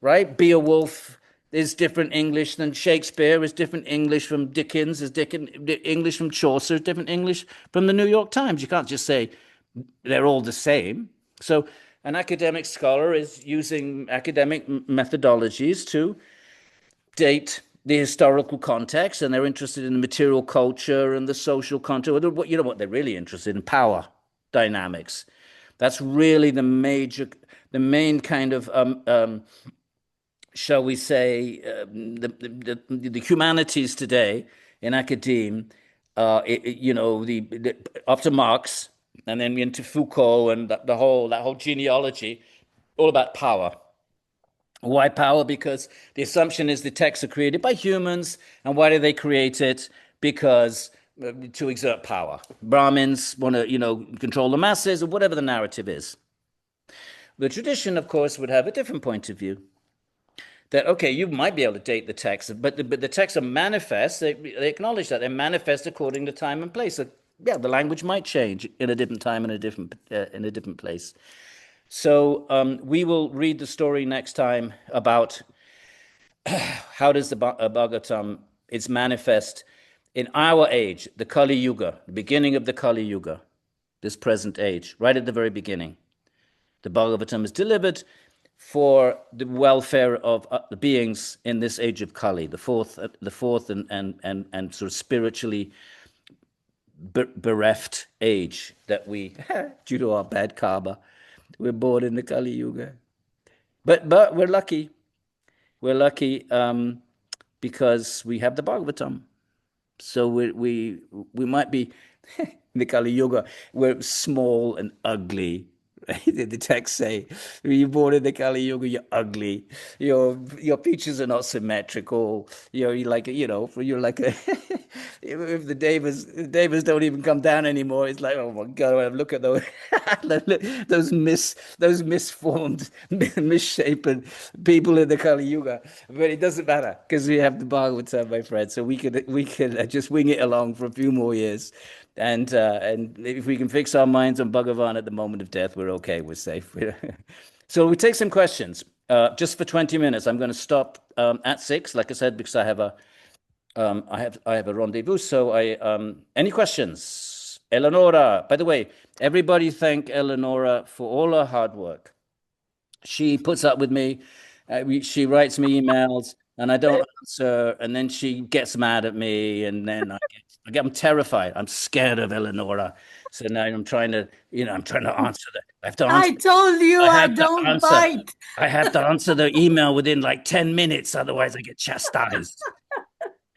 right? Beowulf is different English than Shakespeare, is different English from Dickens, is different English from Chaucer, is different English from the New York Times. You can't just say they're all the same. So an academic scholar is using academic methodologies to date the historical context, and they're interested in the material culture and the social context. What they're really interested in? Power dynamics. That's really the main kind of, shall we say, the humanities today in academe. After Marx, and then into Foucault and that whole genealogy, all about power. Why power? Because the assumption is the texts are created by humans. And why do they create it? Because to exert power. Brahmins want to, control the masses, or whatever the narrative is. The tradition, of course, would have a different point of view. That, okay, you might be able to date the text, but the texts are manifest. They acknowledge that. They're manifest according to time and place. So, yeah, the language might change in a different time and in a different place. So we will read the story next time about how does the Bhagavatam is manifest in our age, the Kali Yuga, the beginning of the Kali Yuga, this present age, right at the very beginning. The Bhagavatam is delivered for the welfare of the beings in this age of Kali, the fourth and sort of spiritually bereft age that we, due to our bad karma, we're born in the Kali Yuga. But we're lucky. We're lucky because we have the Bhagavatam. So we might be in the Kali Yuga. We're small and ugly. Right? The text say, when you're born in the Kali Yuga, you're ugly. Your features are not symmetrical. You're like you're like a if the Devas don't even come down anymore. It's like, oh my God, look at those those misformed, misshapen people in the Kali Yuga. But it doesn't matter because we have the Bhagavatam, my friend. So we can just wing it along for a few more years. And if we can fix our minds on Bhagavan at the moment of death, we're okay. We're safe. So we take some questions just for 20 minutes. I'm going to stop at 6, like I said, because I have a rendezvous. So any questions? Eleonora, by the way, everybody thank Eleonora for all her hard work. She puts up with me. She writes me emails and I don't answer. And then she gets mad at me. And then I'm terrified. I'm scared of Eleonora. So now I'm trying to answer that. I have to answer. I told you I don't bite. I have to answer the email within like 10 minutes. Otherwise I get chastised.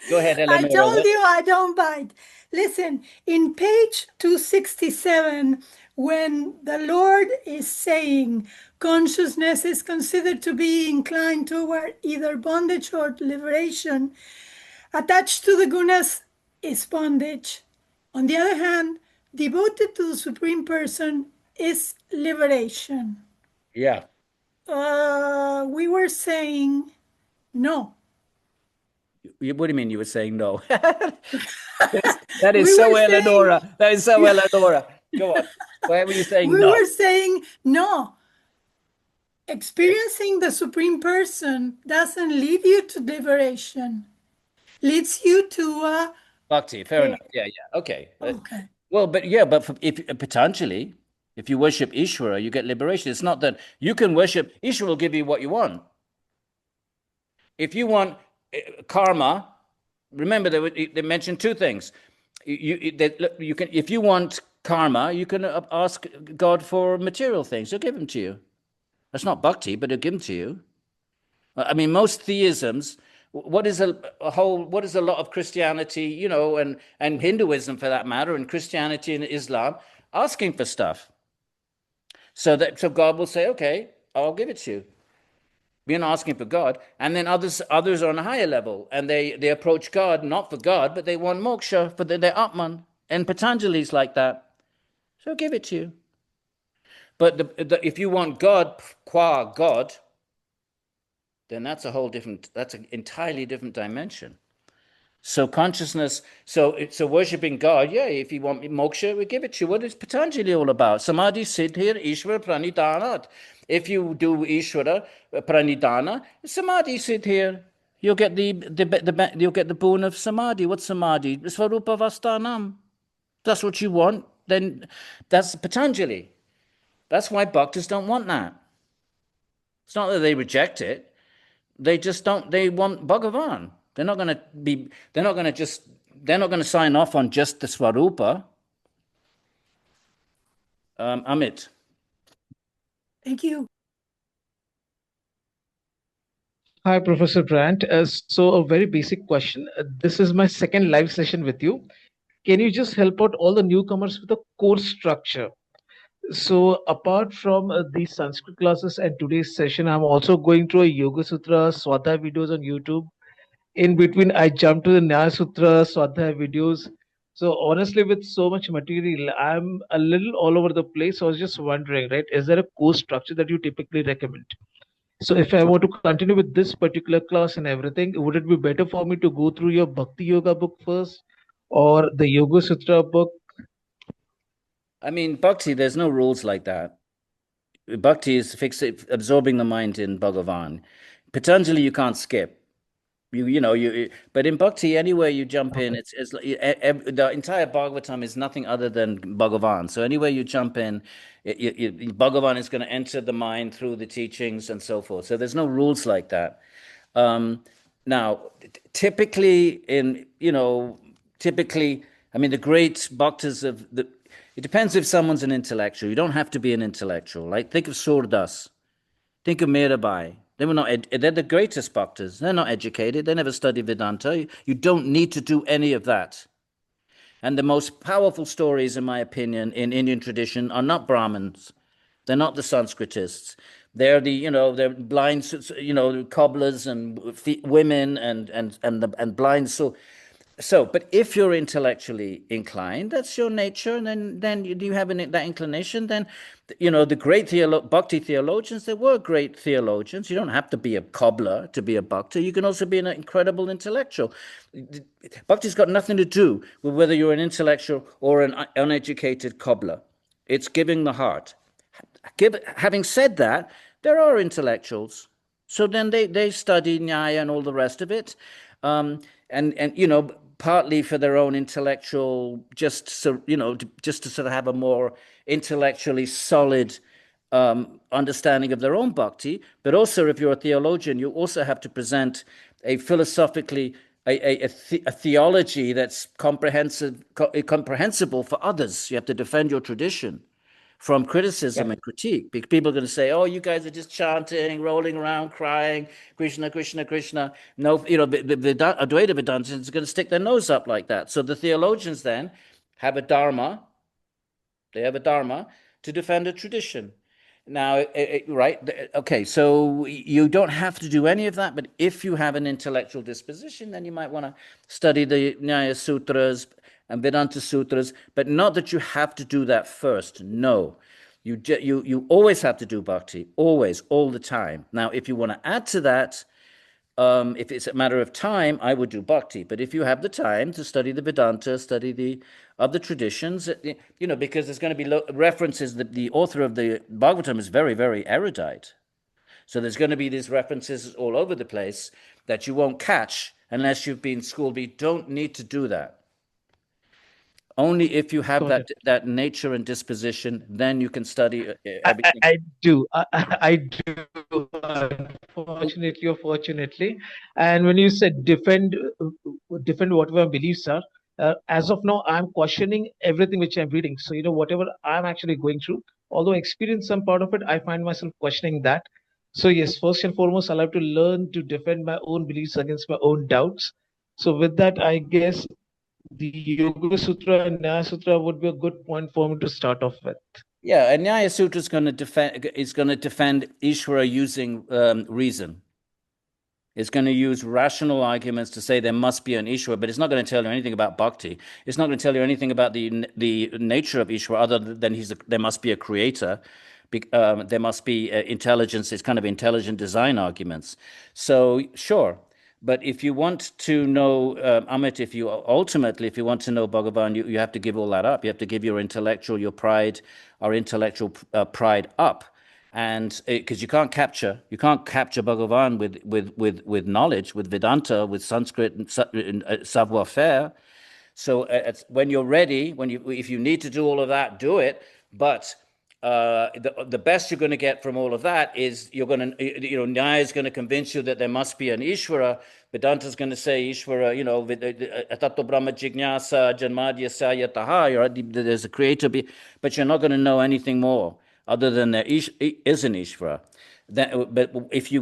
Go ahead, Eleonora. I told you I don't bite. Listen, in page 267, when the Lord is saying consciousness is considered to be inclined toward either bondage or liberation, attached to the gunas is bondage. On the other hand, devoted to the Supreme Person is liberation. Yeah. We were saying no. What do you mean you were saying no? That is so Eleonora. That is so Eleonora. Go on. Why were you saying no? We were saying no. Experiencing the Supreme Person doesn't lead you to liberation. Leads you to Bhakti. Fair enough. Yeah. Okay. Okay. Well, but if Patanjali, if you worship Ishvara, you get liberation. It's not that you can worship Ishvara will give you what you want. If you want karma, remember they mentioned two things. You can, if you want karma, you can ask God for material things. He'll give them to you. That's not bhakti, but he'll give them to you. I mean, most theisms. What is a lot of Christianity, and Hinduism for that matter, and Christianity and Islam asking for stuff. So God will say, okay, I'll give it to you. We're not asking for God. And then others are on a higher level, and they approach God not for God, but they want moksha for their Atman. And Patanjali's like that. So I'll give it to you. But if you want God qua God, then that's an entirely different dimension. So consciousness, so worshipping God, yeah, if you want moksha, we give it to you. What is Patanjali all about? Samadhi siddhir Ishvara pranidhanat. If you do Ishvara pranidhana, Samadhi siddhir. You'll get the boon of Samadhi. What's Samadhi? Svarupa vastanam. That's what you want. Then that's Patanjali. That's why bhaktas don't want that. It's not that they reject it. They just don't. They want Bhagavan. They're not going to sign off on just the Swarupa. Amit. Thank you. Hi, Professor Bryant. So a very basic question. This is my second live session with you. Can you just help out all the newcomers with the course structure? So apart from the Sanskrit classes and today's session, I'm also going through a Yoga Sutra, Svādhyāya videos on YouTube. In between, I jump to the Nyaya Sutra, Svādhyāya videos. So honestly, with so much material, I'm a little all over the place. So I was just wondering, right? Is there a course structure that you typically recommend? So if I want to continue with this particular class and everything, would it be better for me to go through your Bhakti Yoga book first or the Yoga Sutra book? I mean, Bhakti, there's no rules like that. Bhakti is absorbing the mind in Bhagavan. Patanjali, you can't skip. But in Bhakti, anywhere you jump in, it's the entire Bhagavatam is nothing other than Bhagavan. So anywhere you jump in, Bhagavan is going to enter the mind through the teachings and so forth. So there's no rules like that. Now, typically I mean, the great bhaktas of the, it depends if someone's an intellectual. You don't have to be an intellectual. Like, think of Surdas. Think of Mirabai. They were not, they're the greatest bhaktas. They're not educated. They never studied Vedanta. You don't need to do any of that. And the most powerful stories, in my opinion, in Indian tradition are not Brahmins. They're not the Sanskritists. They're the, they're blind, cobblers and women and blind. But if you're intellectually inclined, that's your nature, and then you have that inclination. Then, the great bhakti theologians, they were great theologians. You don't have to be a cobbler to be a bhakti. You can also be an incredible intellectual. Bhakti's got nothing to do with whether you're an intellectual or an uneducated cobbler. It's giving the heart. Having said that, there are intellectuals. So then they study Nyaya and all the rest of it. And partly for their own intellectual, just to sort of have a more intellectually solid understanding of their own bhakti. But also, if you're a theologian, you also have to present a philosophically a theology that's comprehensible for others. You have to defend your tradition from criticism and critique. People are going to say, "Oh, you guys are just chanting, rolling around, crying, Krishna, Krishna, Krishna." No, Advaita Vedanta is going to stick their nose up like that. So the theologians then have a dharma. They have a dharma to defend a tradition. Now, right? Okay, so you don't have to do any of that, but if you have an intellectual disposition, then you might want to study the Nyaya Sutras and Vedanta Sutras, but not that you have to do that first. No, you always have to do bhakti, always, all the time. Now, if you want to add to that, if it's a matter of time, I would do bhakti. But if you have the time to study the Vedanta, study the other traditions, because there's going to be references that the author of the Bhagavatam is very, very erudite. So there's going to be these references all over the place that you won't catch unless you've been schooled. But you don't need to do that. Only if you have that nature and disposition, then you can study everything. I do. I do. Unfortunately or fortunately. And when you said defend whatever my beliefs are, as of now, I'm questioning everything which I'm reading. So, whatever I'm actually going through, although I experience some part of it, I find myself questioning that. So, yes, first and foremost, I'll have to learn to defend my own beliefs against my own doubts. So, with that, I guess the Yoga Sutra and Nyaya Sutra would be a good point for me to start off with. Yeah, and Nyaya Sutra is going to defend Ishvara using reason. It's going to use rational arguments to say there must be an Ishvara, but it's not going to tell you anything about bhakti. It's not going to tell you anything about the nature of Ishvara, other than there must be a creator. There must be intelligence. It's kind of intelligent design arguments. So sure. But if you want to know, Amit, if you want to know Bhagavan, you have to give all that up. You have to give your intellectual pride up, and because you can't capture Bhagavan with knowledge, with Vedanta, with Sanskrit and savoir faire. So when you're ready, if you need to do all of that, do it. But the best you're going to get from all of that is Nyaya is going to convince you that there must be an Ishvara. Vedanta is going to say Ishvara, Atato Brahma Jignasa Janmadhyasya Yataha, there's a creator, but you're not going to know anything more other than there is an Ishvara. But if you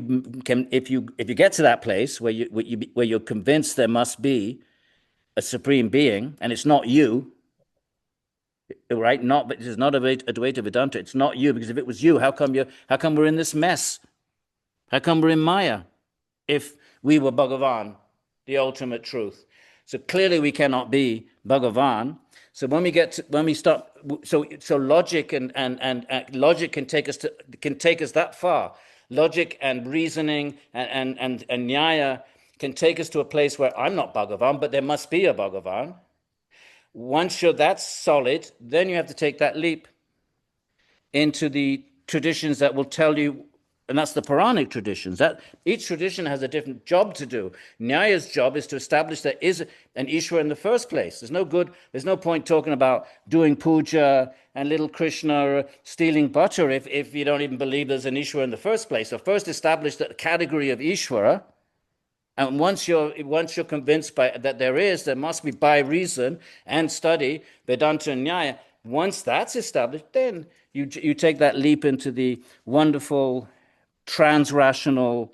get to that place where you're convinced there must be a supreme being and it's not you, right? But it's not Advaita Vedanta. It's not you, because if it was you, how come we're in this mess? How come we're in Maya? If we were Bhagavan, the ultimate truth. So clearly we cannot be Bhagavan. So so logic and logic can take us that far. Logic and reasoning and Nyaya can take us to a place where I'm not Bhagavan, but there must be a Bhagavan. Once that's solid, then you have to take that leap into the traditions that will tell you, and that's the Purāṇic traditions. That each tradition has a different job to do. Nyaya's job is to establish there is an Ishvara in the first place. There's no point talking about doing puja and little Krishna stealing butter if you don't even believe there's an Ishvara in the first place. So first establish the category of Ishvara, And once you're convinced that there must be by reason and study, Vedanta and Nyaya, once that's established, then you take that leap into the wonderful trans-rational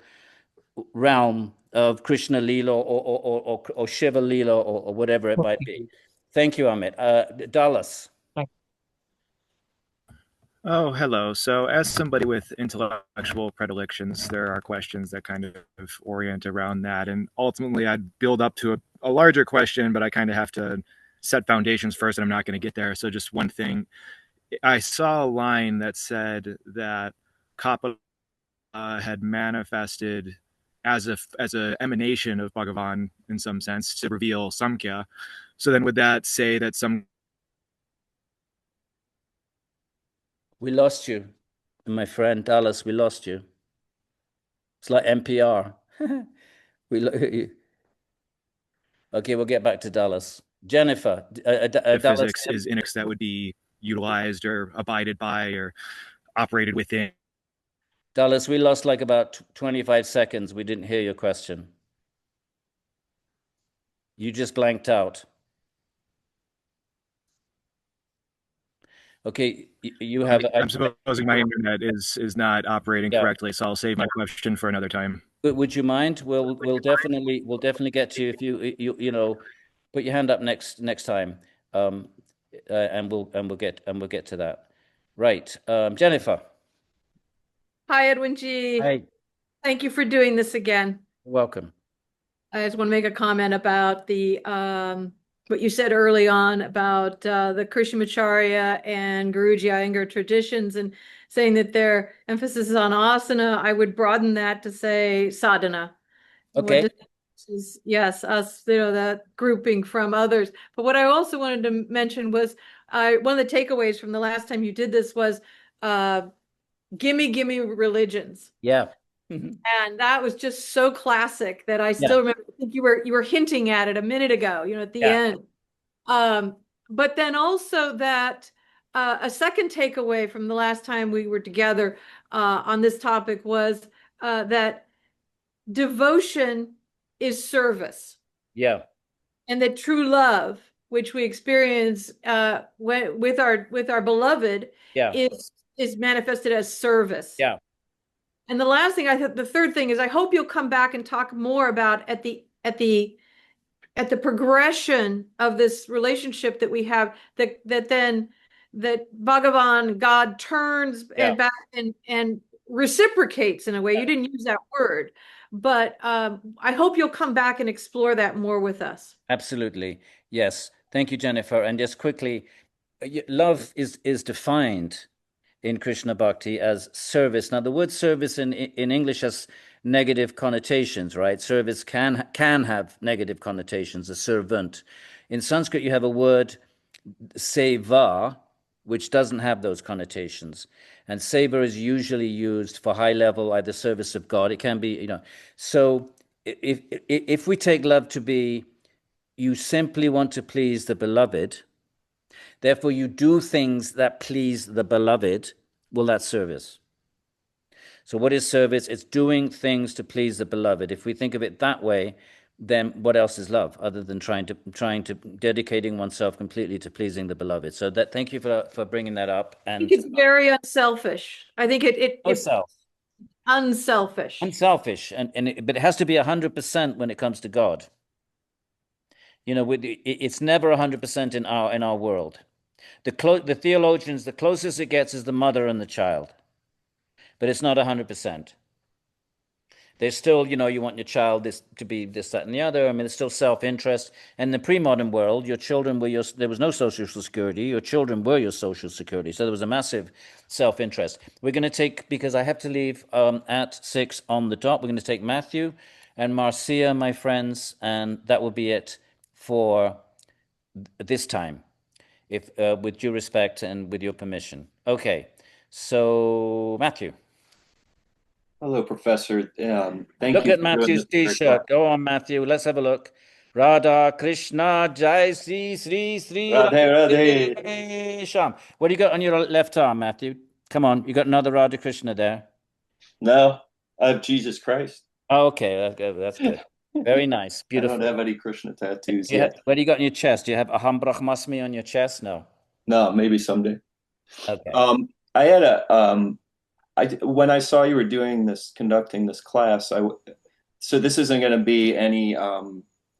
realm of Krishna Lila or Shiva Lila or whatever it might be. Thank you, Amit. Dallas. Oh, hello. So, as somebody with intellectual predilections, there are questions that kind of orient around that. And ultimately, I'd build up to a larger question, but I kind of have to set foundations first, and I'm not going to get there. So, just one thing. I saw a line that said that Kappa had manifested as an emanation of Bhagavan in some sense to reveal Samkhya. So, then would that say that some. We lost you, my friend Dallas. We lost you. It's like NPR. Okay, we'll get back to Dallas. Jennifer, Dallas. Physics is index that would be utilized or abided by or operated within. Dallas, we lost like about 25 seconds. We didn't hear your question. You just blanked out. Okay, you have. I'm supposing my internet is not operating correctly, so I'll save my question for another time. Would you mind? We'll definitely get to you if you know, put your hand up next time, and we'll get to that. Right, Jennifer. Hi, Edwin G. Hi. Thank you for doing this again. You're welcome. I just want to make a comment about the what you said early on about the Krishnamacharya and Guruji Iyengar traditions and saying that their emphasis is on asana. I would broaden that to say sadhana. Okay. Yes, us, that grouping from others. But what I also wanted to mention was one of the takeaways from the last time you did this was gimme religions. Yeah. And that was just so classic that I still remember. I think you were hinting at it a minute ago, at the end. But then also that a second takeaway from the last time we were together on this topic was that devotion is service. Yeah. And that true love, which we experience with our beloved, is manifested as service. Yeah. And the last thing the third thing is I hope you'll come back and talk more about at the progression of this relationship that we have that Bhagavan, God turns and back and reciprocates in a way. You didn't use that word, but I hope you'll come back and explore that more with us. Absolutely. Yes. Thank you, Jennifer. And just quickly, love is defined in Krishna Bhakti as service. Now, the word service in English has negative connotations, right? Service can have negative connotations, a servant. In Sanskrit, you have a word, seva, which doesn't have those connotations. And seva is usually used for high level, either service of God. It can be, So if we take love to be, you simply want to please the beloved, therefore, you do things that please the beloved. Well, that's service. So what is service? It's doing things to please the beloved. If we think of it that way, then what else is love other than trying to dedicating oneself completely to pleasing the beloved? So that, thank you for bringing that up. And I think it's very unselfish. I think it's unselfish. Unselfish, but it has to be 100% when it comes to God. It's never 100% in our world. The theologians, the closest it gets is the mother and the child, but it's not 100%. There's still, you want your child to be this, that, and the other. I mean, it's still self-interest. And in the pre-modern world, your children were there was no social security. Your children were your social security. So there was a massive self-interest. We're going to take, because I have to leave at 6 on the dot, we're going to take Matthew and Marcia, my friends, and that will be it for this time, if with due respect and with your permission. Okay, so Matthew. Hello, Professor. Thank you. Look at Matthew's T-shirt. Go on, Matthew. Let's have a look. Radha Krishna Jai Sri Sri Sri Radhe Sham. What do you got on your left arm, Matthew? Come on, you got another Radha Krishna there. No, I have Jesus Christ. Oh, okay, that's good. Very nice. I Beautiful. don't have any Krishna tattoos Do you yet. what do you got on your chest? Do you have Aham Brahmasmi on your chest? No. No, maybe someday. Okay. I had when I saw you were conducting this class, so this isn't going to be any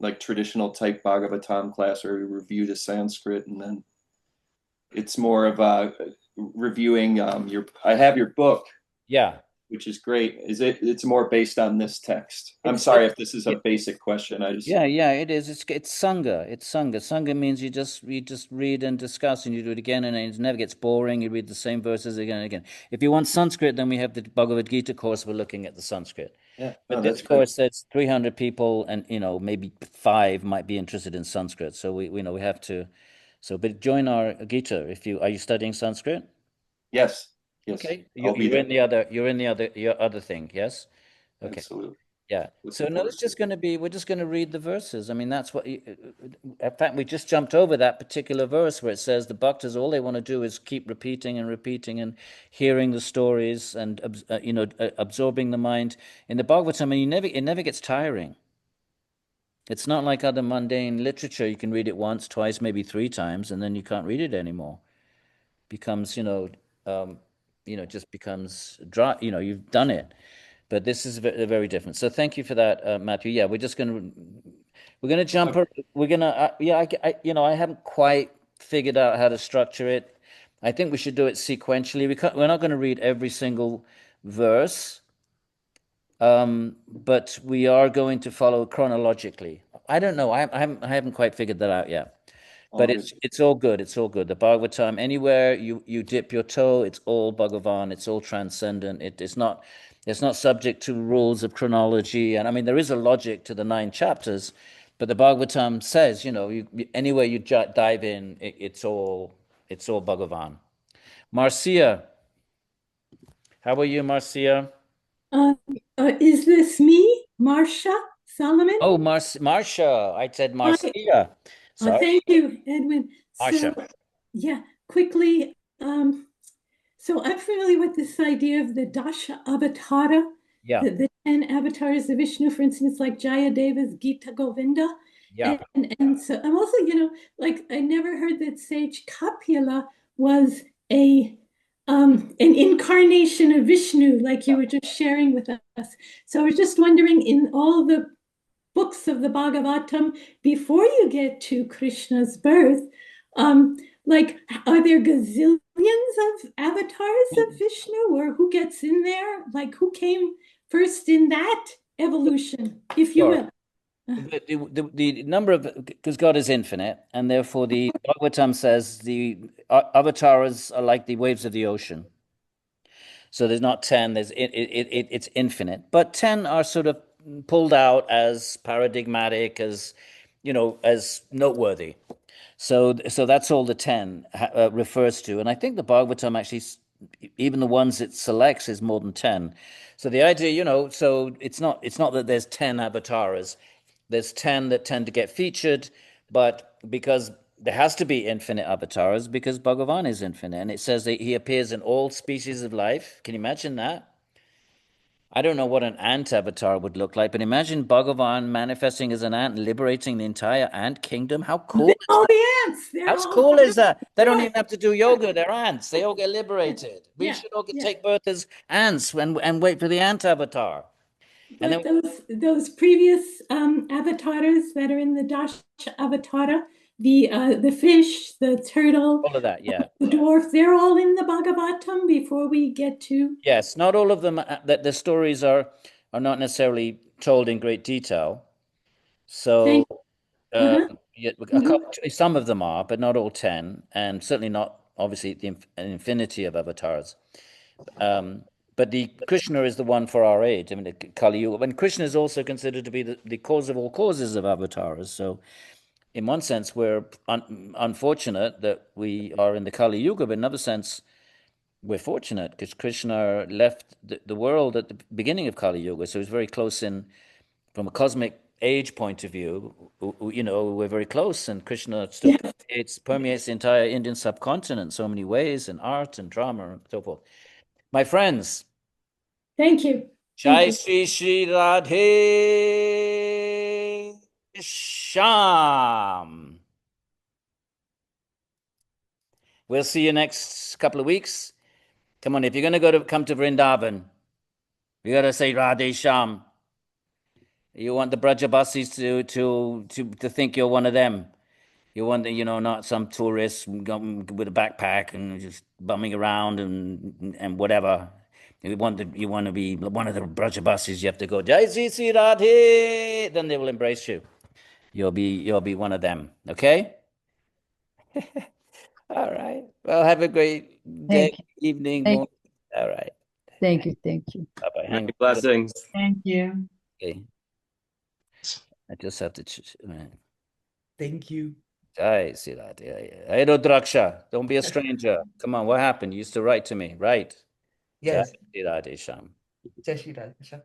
like traditional type Bhagavatam class where we review the Sanskrit, and then it's more of reviewing I have your book, Yeah. which is great. It's more based on this text? I'm sorry if this is a basic question. Yeah, it is. It's Sangha. It's Sangha. Sangha means you just read and discuss, and you do it again, and it never gets boring. You read the same verses again and again. If you want Sanskrit, then we have the Bhagavad Gita course. We're looking at the Sanskrit. Yeah, But that's this good. course, that's 300 people, and maybe 5 might be interested in Sanskrit. So we have to. So, but join our Gita if you are you studying Sanskrit? Yes. Okay, I'll be you're in there. your other thing, yes? Okay. Absolutely. Yeah. So Looking no, forward we're just going to read the verses. I mean, that's what. In fact, we just jumped over that particular verse where it says the bhaktas all they want to do is keep repeating and repeating and hearing the stories and absorbing the mind in the Bhagavatam. And it never gets tiring. It's not like other mundane literature. You can read it once, twice, maybe 3 times, and then you can't read it anymore. Becomes just becomes dry. You've done it. But this is very different. So thank you for that, Matthew. Yeah, we're gonna jump. We're gonna. Yeah, I haven't quite figured out how to structure it. I think we should do it sequentially. We're not going to read every single verse, but we are going to follow chronologically. I don't know. I haven't quite figured that out yet. But it's all good. It's all good. The Bhagavatam, anywhere you dip your toe, it's all Bhagavan. It's all transcendent. It's not subject to rules of chronology. And I mean, there is a logic to the 9 chapters, but the Bhagavatam says, anywhere you dive in, it's all Bhagavan. Marcia, how are you, Marcia? Is this me, Marcia Solomon? Oh, Marcia. I said Marcia. Sorry. Thank you, Edwin. Marcia. So, yeah, quickly. So I'm familiar with this idea of the Dasha Avatara, Yeah. the 10 avatars of Vishnu, for instance, like Jayadeva's Gita Govinda. Yeah. And so I'm also, I never heard that Sage Kapila was an incarnation of Vishnu, like you were just sharing with us. So I was just wondering, in all the books of the Bhagavatam, before you get to Krishna's birth, are there gazillions of avatars of Vishnu, or who gets in there? Like, who came first in that evolution, if you will? The number of, because God is infinite, and therefore the Bhagavatam says the avatars are like the waves of the ocean. So there's not 10, it's infinite. But 10 are sort of pulled out as paradigmatic, as as noteworthy. So that's all the 10 refers to. And I think the Bhagavatam actually, even the ones it selects, is more than 10. So the idea, so it's not that there's 10 avatars. There's 10 that tend to get featured, but because there has to be infinite avatars, because Bhagavan is infinite. And it says that he appears in all species of life. Can you imagine that? I don't know what an ant avatar would look like, but imagine Bhagavan manifesting as an ant, liberating the entire ant kingdom. How cool is All that? the ants. How cool is that? They don't even have to do yoga. They're ants. They all get liberated. We should all take birth as ants and wait for the ant avatar. But those previous avatars that are in the Dasha Avatara, the fish, the turtle, all of that, yeah, the dwarf, they're all in the Bhagavatam before we get to. Yes, not all of them. That the stories are not necessarily told in great detail. So, some of them are, but not all 10, and certainly not obviously an infinity of avatars. But the Krishna is the one for our age. I mean, the Kali Yuga. And Krishna is also considered to be the cause of all causes of avatars. So, in one sense, we're unfortunate that we are in the Kali Yuga, but in another sense, we're fortunate because Krishna left the world at the beginning of Kali Yuga. So he's very close from a cosmic age point of view. We're very close, and Krishna still permeates the entire Indian subcontinent in so many ways, and art and drama and so forth. My friends. Thank you. Jai Shri Shri Radhe. Sham. We'll see you next couple of weeks. Come on, if you're going to come to Vrindavan, you got to say Radhe Sham. You want the Brajabasis to think you're one of them. You want, not some tourist with a backpack and just bumming around and whatever. You want to be one of the Brajabasis. You have to go Jai Sri Radhe. Then they will embrace you. You'll be one of them. Okay. All right. Well, have a great day, Thank you. evening, Thank morning. All right. Thank you. Thank you. Bye-bye. Hang on. Blessings. Thank you. Okay. I just have to. Thank you. Jai Sri Radhe. Hey, Rudraksha, don't be a stranger. Come on, what happened? You used to write to me, right? Yes. Jai Sri Radhe Sham. Jai Shri Radhe.